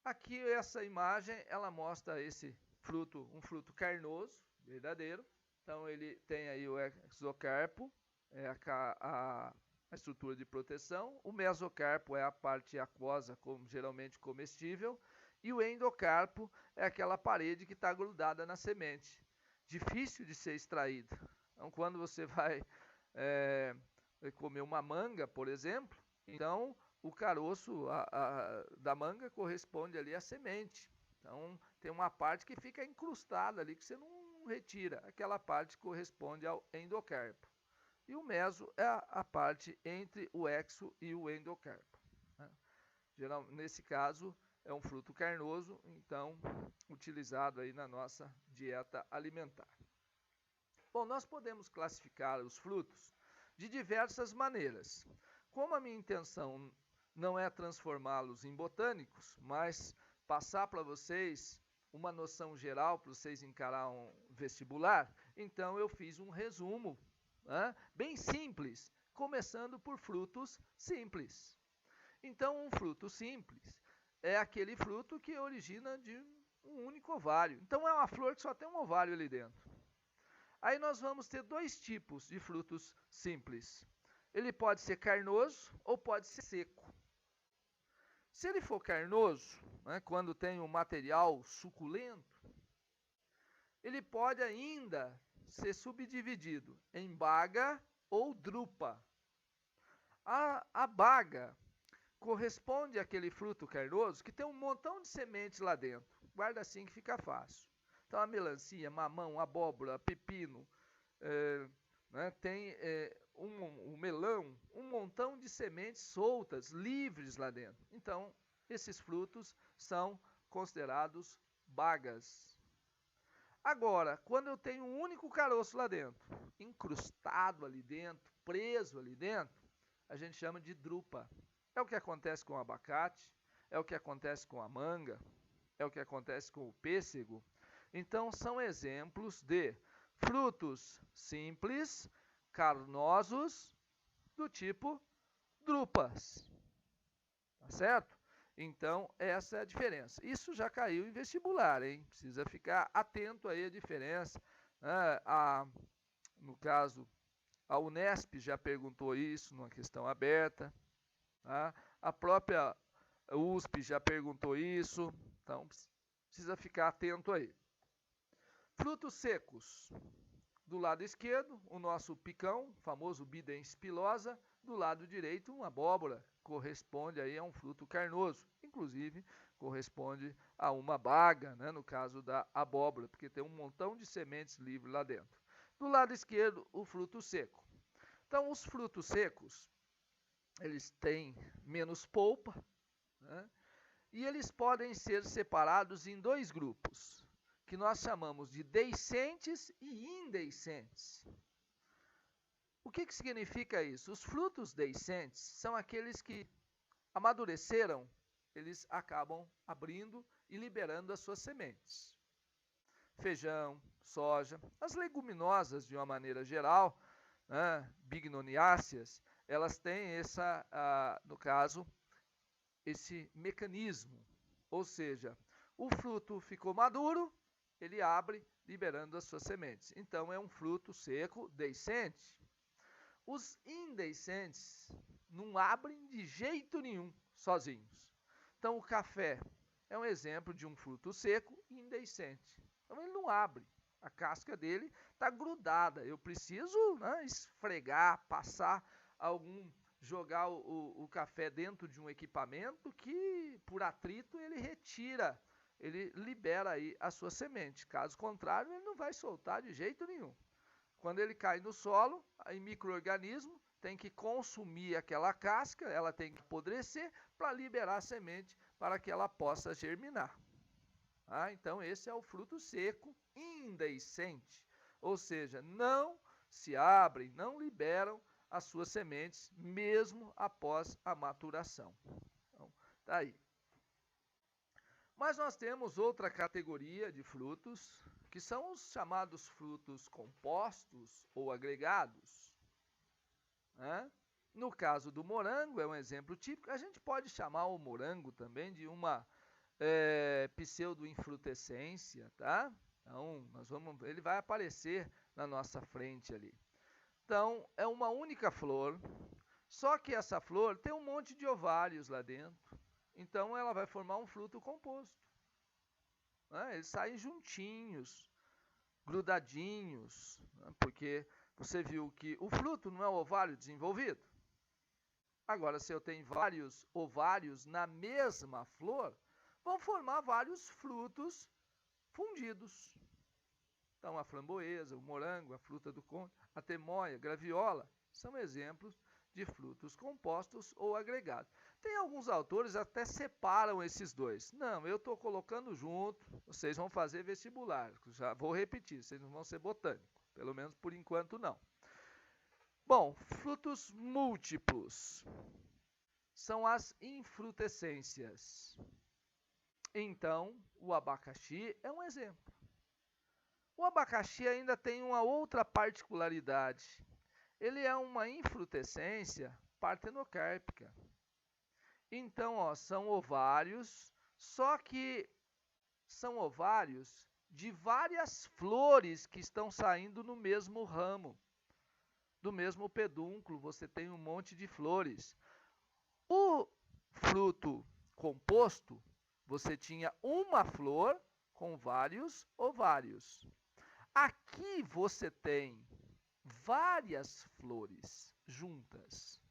Aqui, essa imagem, ela mostra esse fruto, um fruto carnoso, verdadeiro. Então, ele tem aí o exocarpo, a estrutura de proteção, o mesocarpo é a parte aquosa, geralmente comestível, e o endocarpo é aquela parede que está grudada na semente, difícil de ser extraída. Então, quando você vai comer uma manga, por exemplo, então o caroço da manga corresponde ali à semente. Então, tem uma parte que fica incrustada ali, que você não retira. Aquela parte corresponde ao endocarpo. E o meso é a parte entre o exo e o endocarpo. Nesse caso, é um fruto carnoso, então, utilizado aí na nossa dieta alimentar. Bom, nós podemos classificar os frutos de diversas maneiras. Como a minha intenção não é transformá-los em botânicos, mas passar para vocês uma noção geral para vocês encarar um vestibular, então eu fiz um resumo bem simples, começando por frutos simples. Então, um fruto simples é aquele fruto que origina de um único ovário. Então, é uma flor que só tem um ovário ali dentro. Aí nós vamos ter dois tipos de frutos simples. Ele pode ser carnoso ou pode ser seco. Se ele for carnoso, quando tem um material suculento, ele pode ainda ser subdividido em baga ou drupa. A baga corresponde àquele fruto carnoso que tem um montão de sementes lá dentro. Guarda assim que fica fácil. Então, a melancia, mamão, abóbora, pepino, tem um melão, um montão de sementes soltas, livres lá dentro. Então, esses frutos são considerados bagas. Agora, quando eu tenho um único caroço lá dentro, incrustado ali dentro, preso ali dentro, a gente chama de drupa. É o que acontece com o abacate, é o que acontece com a manga, é o que acontece com o pêssego. Então, são exemplos de frutos simples, carnosos, do tipo drupas. Tá certo? Então, essa é a diferença. Isso já caiu em vestibular, hein? Precisa ficar atento aí à diferença. No caso, a Unesp já perguntou isso numa questão aberta. Tá? A própria USP já perguntou isso. Então, precisa ficar atento aí. Frutos secos. Do lado esquerdo, o nosso picão, famoso Bidens pilosa. Do lado direito, uma abóbora. Corresponde aí a um fruto carnoso. Inclusive, corresponde a uma baga, no caso da abóbora, porque tem um montão de sementes livres lá dentro. Do lado esquerdo, o fruto seco. Então, os frutos secos, eles têm menos polpa, e eles podem ser separados em dois grupos, que nós chamamos de deiscentes e indeiscentes. O que significa isso? Os frutos deiscentes são aqueles que amadureceram, eles acabam abrindo e liberando as suas sementes. Feijão, soja, as leguminosas de uma maneira geral, bignoniáceas, elas têm no caso, esse mecanismo. Ou seja, o fruto ficou maduro, ele abre, liberando as suas sementes. Então, é um fruto seco, deiscente. Os indeiscentes não abrem de jeito nenhum, sozinhos. Então, o café é um exemplo de um fruto seco indeiscente. Então, ele não abre. A casca dele está grudada. Eu preciso esfregar, passar jogar o café dentro de um equipamento que, por atrito, ele retira, ele libera aí a sua semente. Caso contrário, ele não vai soltar de jeito nenhum. Quando ele cai no solo, aí micro-organismo tem que consumir aquela casca, ela tem que apodrecer para liberar a semente para que ela possa germinar. Então, esse é o fruto seco indeiscente, ou seja, não se abrem, não liberam as suas sementes, mesmo após a maturação. Então, tá aí. Mas nós temos outra categoria de frutos, que são os chamados frutos compostos ou agregados. No caso do morango, é um exemplo típico. A gente pode chamar o morango também de uma pseudo-infrutescência, tá? Então, ele vai aparecer na nossa frente ali. Então, é uma única flor, Só que essa flor tem um monte de ovários lá dentro. Então ela vai formar um fruto composto. Né? Eles saem juntinhos, grudadinhos, né? Porque você viu que o fruto não é o ovário desenvolvido. Agora, se eu tenho vários ovários na mesma flor, vão formar vários frutos fundidos. Então, a framboesa, o morango, a fruta do conde, a temoia, a graviola, são exemplos de frutos compostos ou agregados. Tem alguns autores que até separam esses dois. Não, eu estou colocando junto, vocês vão fazer vestibular. Já vou repetir, vocês não vão ser botânicos. Pelo menos por enquanto não. Bom, frutos múltiplos são as infrutescências. Então, o abacaxi é um exemplo. O abacaxi ainda tem uma outra particularidade. Ele é uma infrutescência partenocárpica. Então, ó, são ovários, só que são ovários de várias flores que estão saindo no mesmo ramo. Do mesmo pedúnculo, você tem um monte de flores. O fruto composto, você tinha uma flor com vários ovários. Aqui você tem várias flores juntas,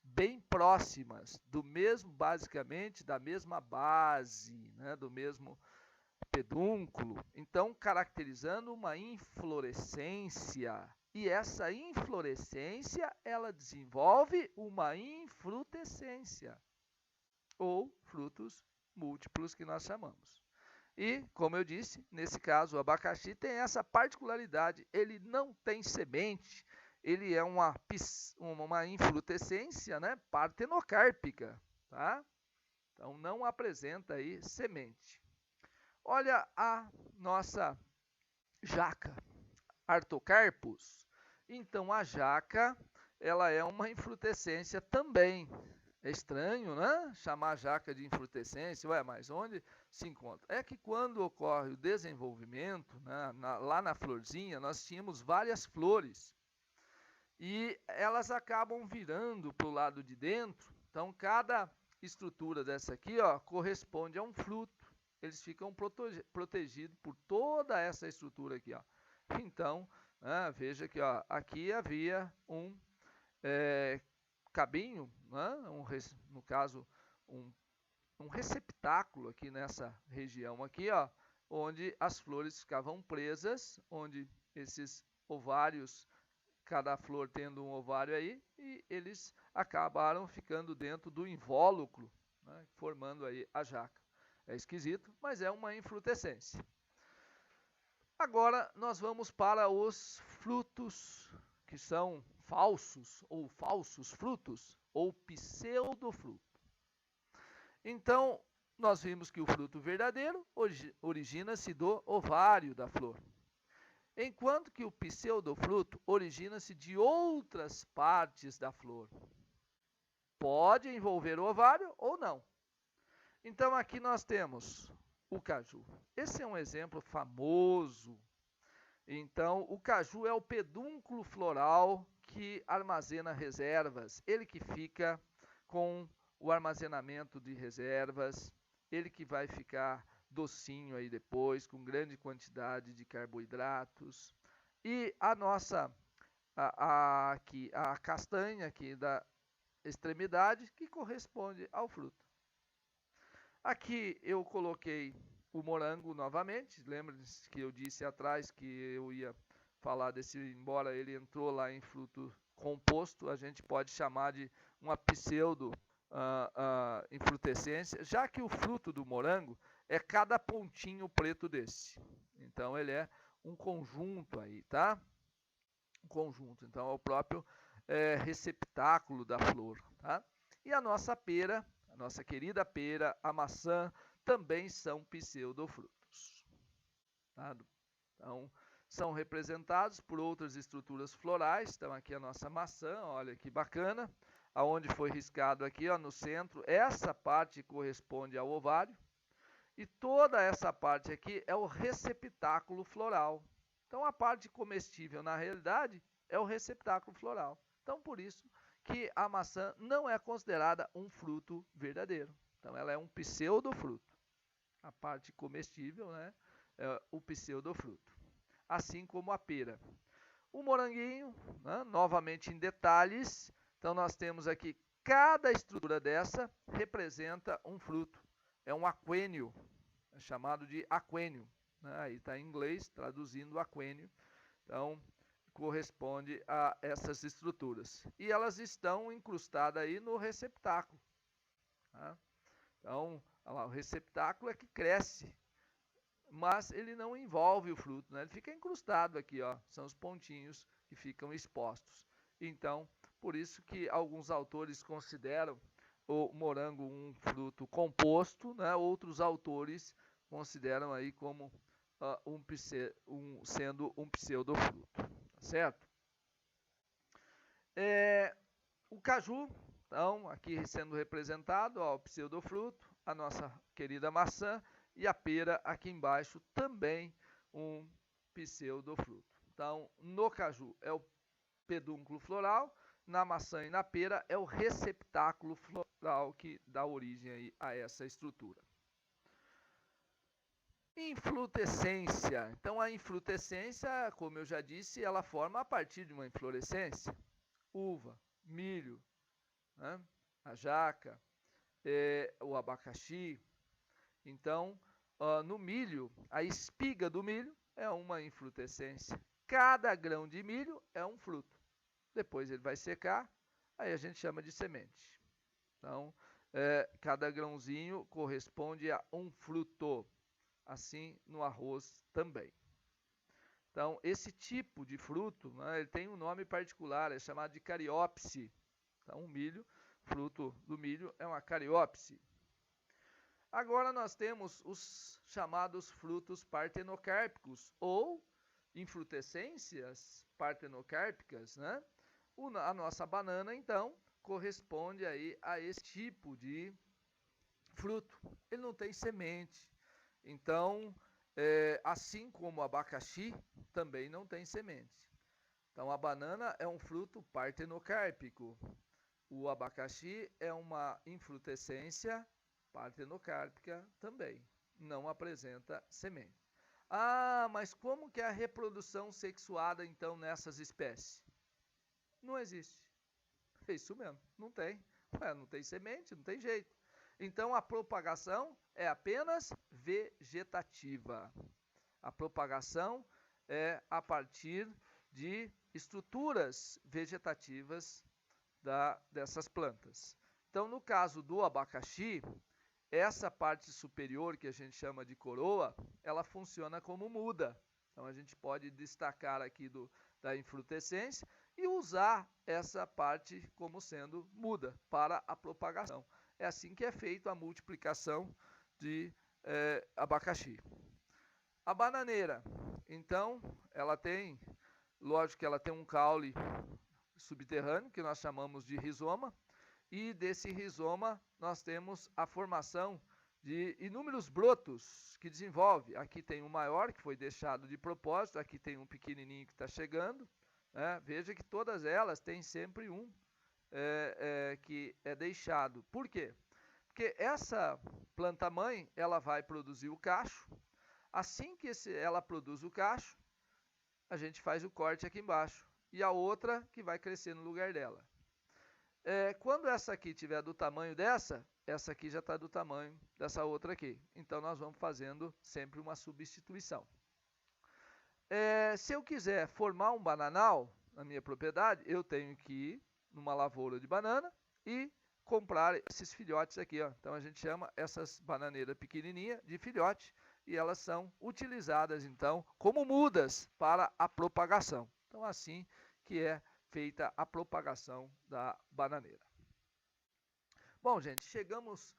bem próximas, do mesmo, basicamente, da mesma base, né, do mesmo pedúnculo, então caracterizando uma inflorescência. E essa inflorescência, ela desenvolve uma infrutescência, ou frutos múltiplos que nós chamamos. E, como eu disse, nesse caso, o abacaxi tem essa particularidade, ele não tem semente, ele é uma infrutescência, né, partenocárpica, tá? Então, não apresenta aí semente. Olha a nossa jaca, Artocarpus. Então, a jaca, ela é uma infrutescência também. É estranho, né? Chamar a jaca de infrutescência. Ué, mas onde se encontra? É que quando ocorre o desenvolvimento, né, lá na florzinha, nós tínhamos várias flores. E elas acabam virando para o lado de dentro. Então, cada estrutura dessa aqui, ó, corresponde a um fruto. Eles ficam protegidos por toda essa estrutura aqui, ó. Então, veja que ó, aqui havia um cabinho, né? No caso, um receptáculo aqui nessa região aqui, ó, onde as flores ficavam presas, onde esses ovários, cada flor tendo um ovário aí, e eles acabaram ficando dentro do invólucro, né, formando aí a jaca. É esquisito, mas é uma infrutescência. Agora nós vamos para os frutos, que são falsos ou falsos frutos, ou pseudofruto. Então, nós vimos que o fruto verdadeiro origina-se do ovário da flor, enquanto que o pseudofruto origina-se de outras partes da flor. Pode envolver o ovário ou não. Então, aqui nós temos o caju. Esse é um exemplo famoso. Então, o caju é o pedúnculo floral que armazena reservas. Ele que fica com o armazenamento de reservas, ele que vai ficar docinho aí depois, com grande quantidade de carboidratos. E a nossa, a castanha aqui da extremidade, que corresponde ao fruto. Aqui eu coloquei o morango novamente. Lembra-se que eu disse atrás que eu ia falar desse, embora ele entrou lá em fruto composto, a gente pode chamar de uma pseudo infrutescência, já que o fruto do morango é cada pontinho preto desse. Então ele é um conjunto aí, tá? Um conjunto. Então é o próprio receptáculo da flor, tá? E a nossa pera, a nossa querida pera, a maçã, também são pseudofrutos. Tá? Então, são representados por outras estruturas florais. Então, aqui a nossa maçã, olha que bacana. Aonde foi riscado aqui, ó, no centro, essa parte corresponde ao ovário. E toda essa parte aqui é o receptáculo floral. Então, a parte comestível, na realidade, é o receptáculo floral. Então, por isso que a maçã não é considerada um fruto verdadeiro. Então, ela é um pseudofruto. A parte comestível, né, é o pseudofruto. Assim como a pera. O moranguinho, né, novamente em detalhes. Então, nós temos aqui, cada estrutura dessa representa um fruto. É um aquênio, é chamado de aquênio. Né? Aí está em inglês, traduzindo aquênio. Então, corresponde a essas estruturas. E elas estão incrustadas aí no receptáculo. Tá? Então, o receptáculo é que cresce, mas ele não envolve o fruto, né? Ele fica incrustado aqui, ó, são os pontinhos que ficam expostos. Então, por isso que alguns autores consideram o morango um fruto composto, né? Outros autores consideram aí como sendo um pseudofruto, tá certo? O caju, então, aqui sendo representado, ó, o pseudofruto, a nossa querida maçã, e a pera aqui embaixo também um pseudofruto. Então, no caju é o pedúnculo floral, na maçã e na pera é o receptáculo floral que dá origem aí a essa estrutura. Infrutescência. Então, a infrutescência, como eu já disse, ela forma a partir de uma inflorescência. Uva, milho, né? A jaca, o abacaxi. Então, no milho, a espiga do milho é uma infrutescência. Cada grão de milho é um fruto. Depois ele vai secar, aí a gente chama de semente. Então, cada grãozinho corresponde a um fruto. Assim no arroz também. Então, esse tipo de fruto, né, ele tem um nome particular, é chamado de cariópse. Então, o milho, fruto do milho, é uma cariópse. Agora nós temos os chamados frutos partenocárpicos, ou infrutescências partenocárpicas, né? A nossa banana, então, corresponde aí a esse tipo de fruto. Ele não tem semente. Então, assim como o abacaxi, também não tem semente. Então, a banana é um fruto partenocárpico. O abacaxi é uma infrutescência partenocárpica também. Não apresenta semente. Ah, mas como que é a reprodução sexuada, então, nessas espécies? Não existe. É isso mesmo, não tem. Não tem semente, não tem jeito. Então, a propagação é apenas vegetativa. A propagação é a partir de estruturas vegetativas dessas plantas. Então, no caso do abacaxi, essa parte superior, que a gente chama de coroa, ela funciona como muda. Então, a gente pode destacar aqui da infrutescência e usar essa parte como sendo muda para a propagação. É assim que é feita a multiplicação de abacaxi. A bananeira, então, ela tem, lógico que ela tem um caule subterrâneo, que nós chamamos de rizoma, e desse rizoma nós temos a formação de inúmeros brotos que desenvolve. Aqui tem um maior, que foi deixado de propósito, aqui tem um pequenininho que está chegando. Né? Veja que todas elas têm sempre um que é deixado. Por quê? Porque essa planta-mãe, ela vai produzir o cacho. Assim que ela produz o cacho, a gente faz o corte aqui embaixo. E a outra que vai crescer no lugar dela. Quando essa aqui tiver do tamanho dessa, essa aqui já está do tamanho dessa outra aqui. Então, nós vamos fazendo sempre uma substituição. Se eu quiser formar um bananal na minha propriedade, eu tenho que ir numa lavoura de banana e comprar esses filhotes aqui. Ó. Então, a gente chama essas bananeiras pequenininhas de filhote e elas são utilizadas, então, como mudas para a propagação. Então, assim que é feita a propagação da bananeira. Bom, gente, chegamos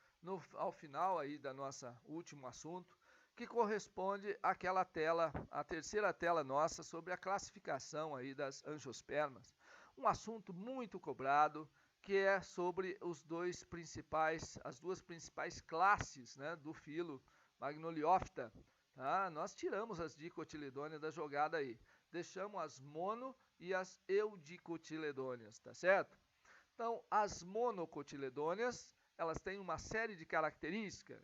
ao final aí da nossa último assunto, que corresponde àquela tela, a terceira tela nossa sobre a classificação aí das angiospermas. Um assunto muito cobrado, que é sobre as duas principais classes, né, do filo Magnoliophyta. Tá? Nós tiramos as dicotiledôneas da jogada aí. Deixamos as mono e as eudicotiledôneas, tá certo? Então, as monocotiledôneas, elas têm uma série de características.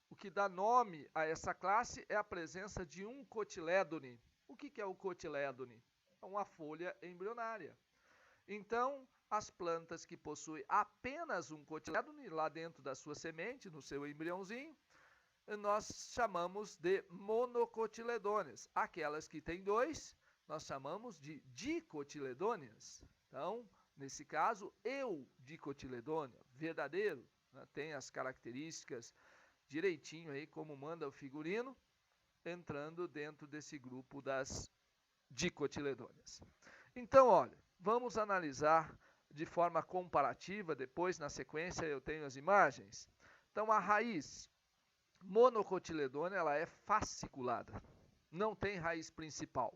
O que dá nome a essa classe é a presença de um cotilédone. O que é o cotilédone? É uma folha embrionária. Então, as plantas que possuem apenas um cotilédone lá dentro da sua semente, no seu embriãozinho, nós chamamos de monocotiledôneas. Aquelas que têm dois, nós chamamos de dicotiledôneas. Então, nesse caso, eudicotiledônea, verdadeiro, né, tem as características direitinho aí, como manda o figurino, entrando dentro desse grupo das dicotiledôneas. Então, olha, vamos analisar de forma comparativa, depois na sequência eu tenho as imagens. Então, a raiz monocotiledônea, ela é fasciculada, não tem raiz principal.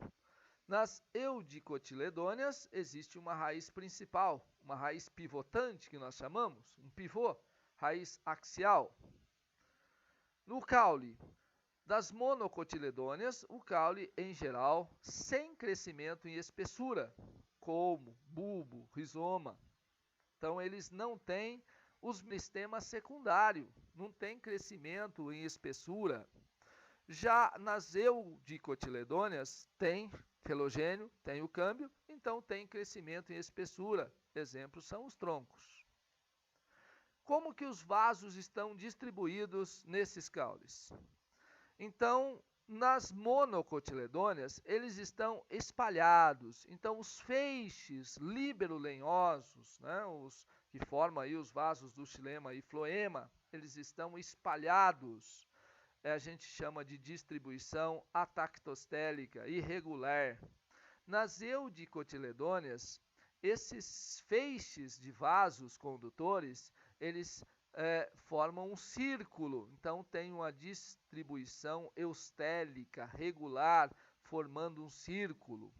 Nas eudicotiledôneas existe uma raiz principal, uma raiz pivotante que nós chamamos, um pivô, raiz axial. No caule das monocotiledôneas, o caule em geral sem crescimento em espessura, colmo, bulbo, rizoma. Então eles não têm os meristemas secundários, não tem crescimento em espessura. Já nas eudicotiledôneas tem felogênio, tem o câmbio, então tem crescimento em espessura. Exemplos são os troncos. Como que os vasos estão distribuídos nesses caules? Então, nas monocotiledôneas, eles estão espalhados. Então, os feixes liberolenhosos, né, os que formam aí os vasos do xilema e floema, eles estão espalhados. A gente chama de distribuição atactostélica, irregular. Nas eudicotiledôneas, esses feixes de vasos condutores, eles formam um círculo, então tem uma distribuição eustélica, regular, formando um círculo,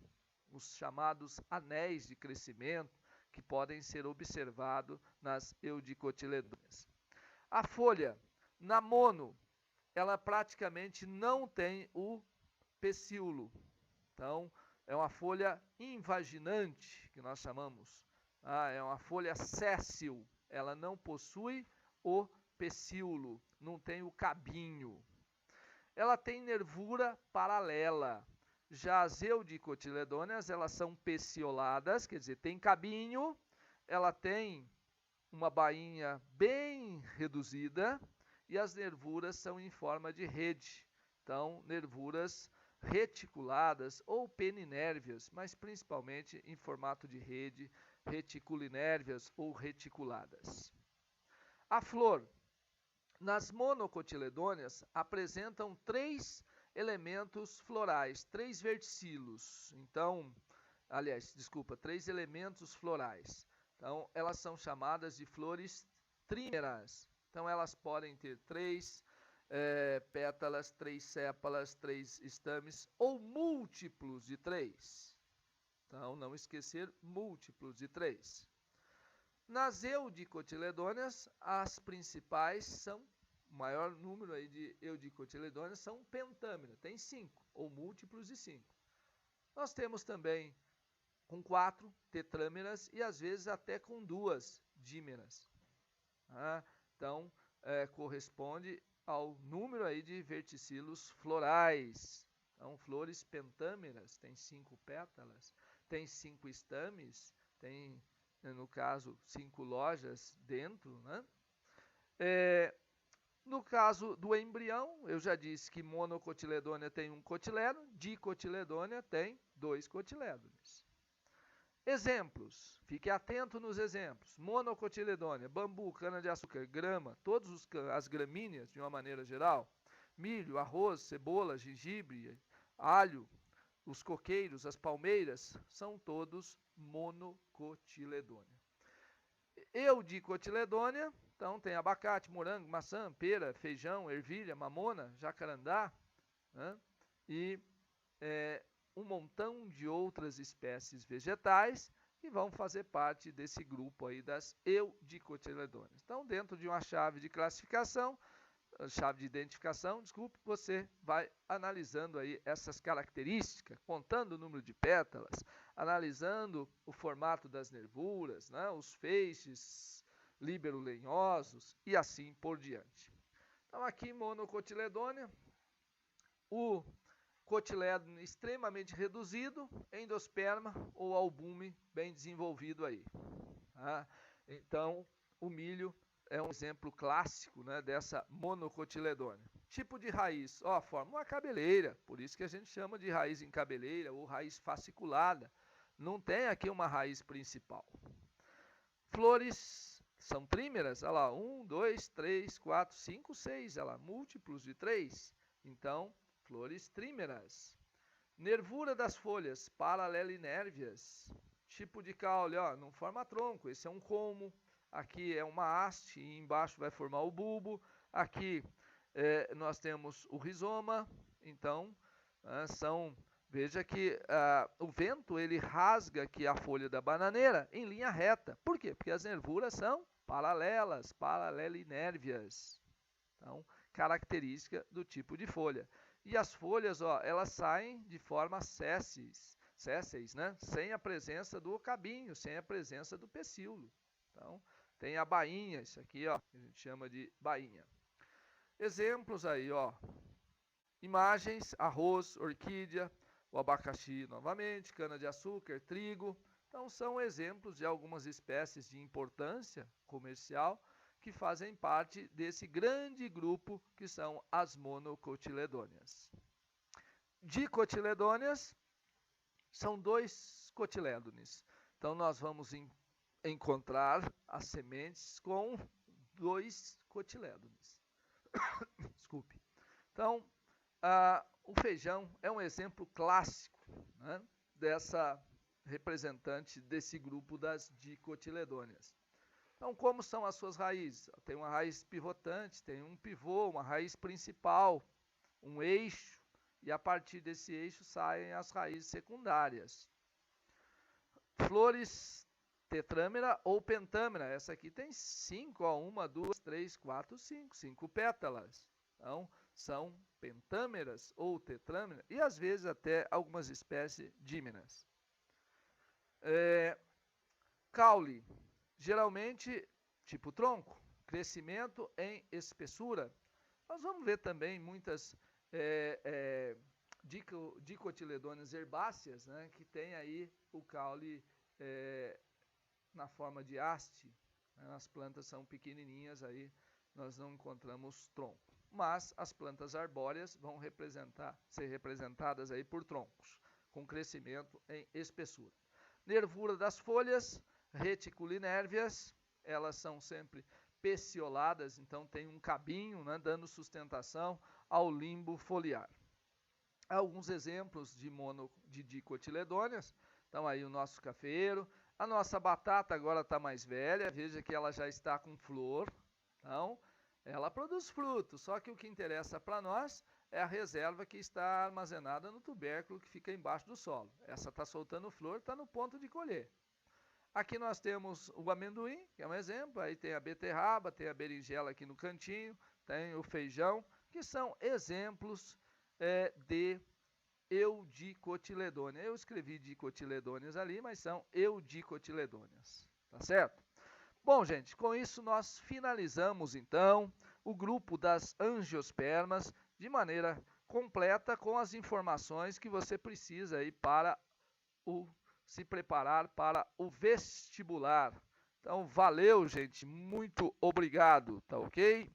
os chamados anéis de crescimento, que podem ser observados nas eudicotiledôneas. A folha, na mono, ela praticamente não tem o pecíolo. Então, é uma folha invaginante, que nós chamamos. É uma folha séssil. Ela não possui o pecíolo, não tem o cabinho. Ela tem nervura paralela. Já as eudicotiledôneas, elas são pecioladas, quer dizer, tem cabinho, ela tem uma bainha bem reduzida, e as nervuras são em forma de rede. Então, nervuras reticuladas ou peninérvias, mas principalmente em formato de rede, reticulinérvias ou reticuladas. A flor, nas monocotiledôneas, apresentam três elementos florais, três verticilos. Então, três elementos florais. Então, elas são chamadas de flores trímeras. Então, elas podem ter três pétalas, três sépalas, três estames ou múltiplos de três. Então, não esquecer múltiplos de três. Nas eudicotiledôneas, as principais são, o maior número aí de eudicotiledôneas são pentâmeras, tem 5, ou múltiplos de 5. Nós temos também com 4 tetrâmeras e às vezes até com 2 dímeras. Então, corresponde ao número aí de verticilos florais. Então, flores pentâmeras, tem 5 pétalas, tem 5 estames, tem, no caso, 5 lojas dentro, né? No caso do embrião, eu já disse que monocotiledônea tem um cotilédone, dicotiledônea tem 2 cotilédones. Exemplos, fique atento nos exemplos. Monocotiledônea, bambu, cana-de-açúcar, grama, todas as gramíneas de uma maneira geral, milho, arroz, cebola, gengibre, alho, os coqueiros, as palmeiras, são todos monocotiledônea. Eudicotiledônea, então tem abacate, morango, maçã, pera, feijão, ervilha, mamona, jacarandá, né? E um montão de outras espécies vegetais que vão fazer parte desse grupo aí das eudicotiledôneas. Então, dentro de uma chave de classificação, chave de identificação, desculpe, você vai analisando aí essas características, contando o número de pétalas, analisando o formato das nervuras, né, os feixes líbero-lenhosos e assim por diante. Então aqui monocotiledônea, o cotilédone extremamente reduzido, endosperma ou albume bem desenvolvido aí. Tá? Então o milho é um exemplo clássico, né, dessa monocotiledônea. Tipo de raiz, ó, forma uma cabeleira, por isso que a gente chama de raiz em cabeleira ou raiz fasciculada. Não tem aqui uma raiz principal. Flores são trímeras, olha lá, 1, 2, 3, 4, 5, 6, olha lá, múltiplos de 3. Então, flores trímeras. Nervura das folhas, paralelinérvias. Tipo de caule, ó, não forma tronco, esse é um colmo. Aqui é uma haste e embaixo vai formar o bulbo. Aqui nós temos o rizoma. Então, veja que o vento ele rasga aqui a folha da bananeira em linha reta. Por quê? Porque as nervuras são paralelas, paralelinérvias. Então, característica do tipo de folha. E as folhas, ó, elas saem de forma sésseis, né? Sem a presença do cabinho, sem a presença do pecíolo. Então, tem a bainha, isso aqui, ó, que a gente chama de bainha. Exemplos aí, ó. Imagens, arroz, orquídea, o abacaxi novamente, cana-de-açúcar, trigo. Então, são exemplos de algumas espécies de importância comercial que fazem parte desse grande grupo que são as monocotiledôneas. Dicotiledôneas são 2 cotilédones. Então, nós vamos encontrar as sementes com 2 cotilédones. Desculpe. Então, o feijão é um exemplo clássico, né, dessa representante desse grupo das dicotiledôneas. Então, como são as suas raízes? Tem uma raiz pivotante, tem um pivô, uma raiz principal, um eixo, e a partir desse eixo saem as raízes secundárias. Flores tetrâmera ou pentâmera. Essa aqui tem 5, 1, 2, 3, 4, 5. 5 pétalas. Então, são pentâmeras ou tetrâmeras e às vezes até algumas espécies dímeras. Caule, geralmente tipo tronco, crescimento em espessura. Nós vamos ver também muitas dicotiledôneas herbáceas, né, que tem aí o caule na forma de haste. As plantas são pequenininhas, aí nós não encontramos tronco. Mas as plantas arbóreas vão ser representadas aí por troncos, com crescimento em espessura. Nervura das folhas, reticulinérvias, elas são sempre pecioladas, então tem um cabinho, né, dando sustentação ao limbo foliar. Alguns exemplos de dicotiledôneas, então aí o nosso cafeiro. A nossa batata agora está mais velha, veja que ela já está com flor, então ela produz frutos, só que o que interessa para nós é a reserva que está armazenada no tubérculo que fica embaixo do solo. Essa está soltando flor, está no ponto de colher. Aqui nós temos o amendoim, que é um exemplo, aí tem a beterraba, tem a berinjela aqui no cantinho, tem o feijão, que são exemplos de eudicotiledôneas. Eu escrevi dicotiledôneas ali, mas são eudicotiledôneas, tá certo? Bom, gente, com isso nós finalizamos, então, o grupo das angiospermas de maneira completa com as informações que você precisa aí para se preparar para o vestibular. Então, valeu, gente, muito obrigado, tá ok?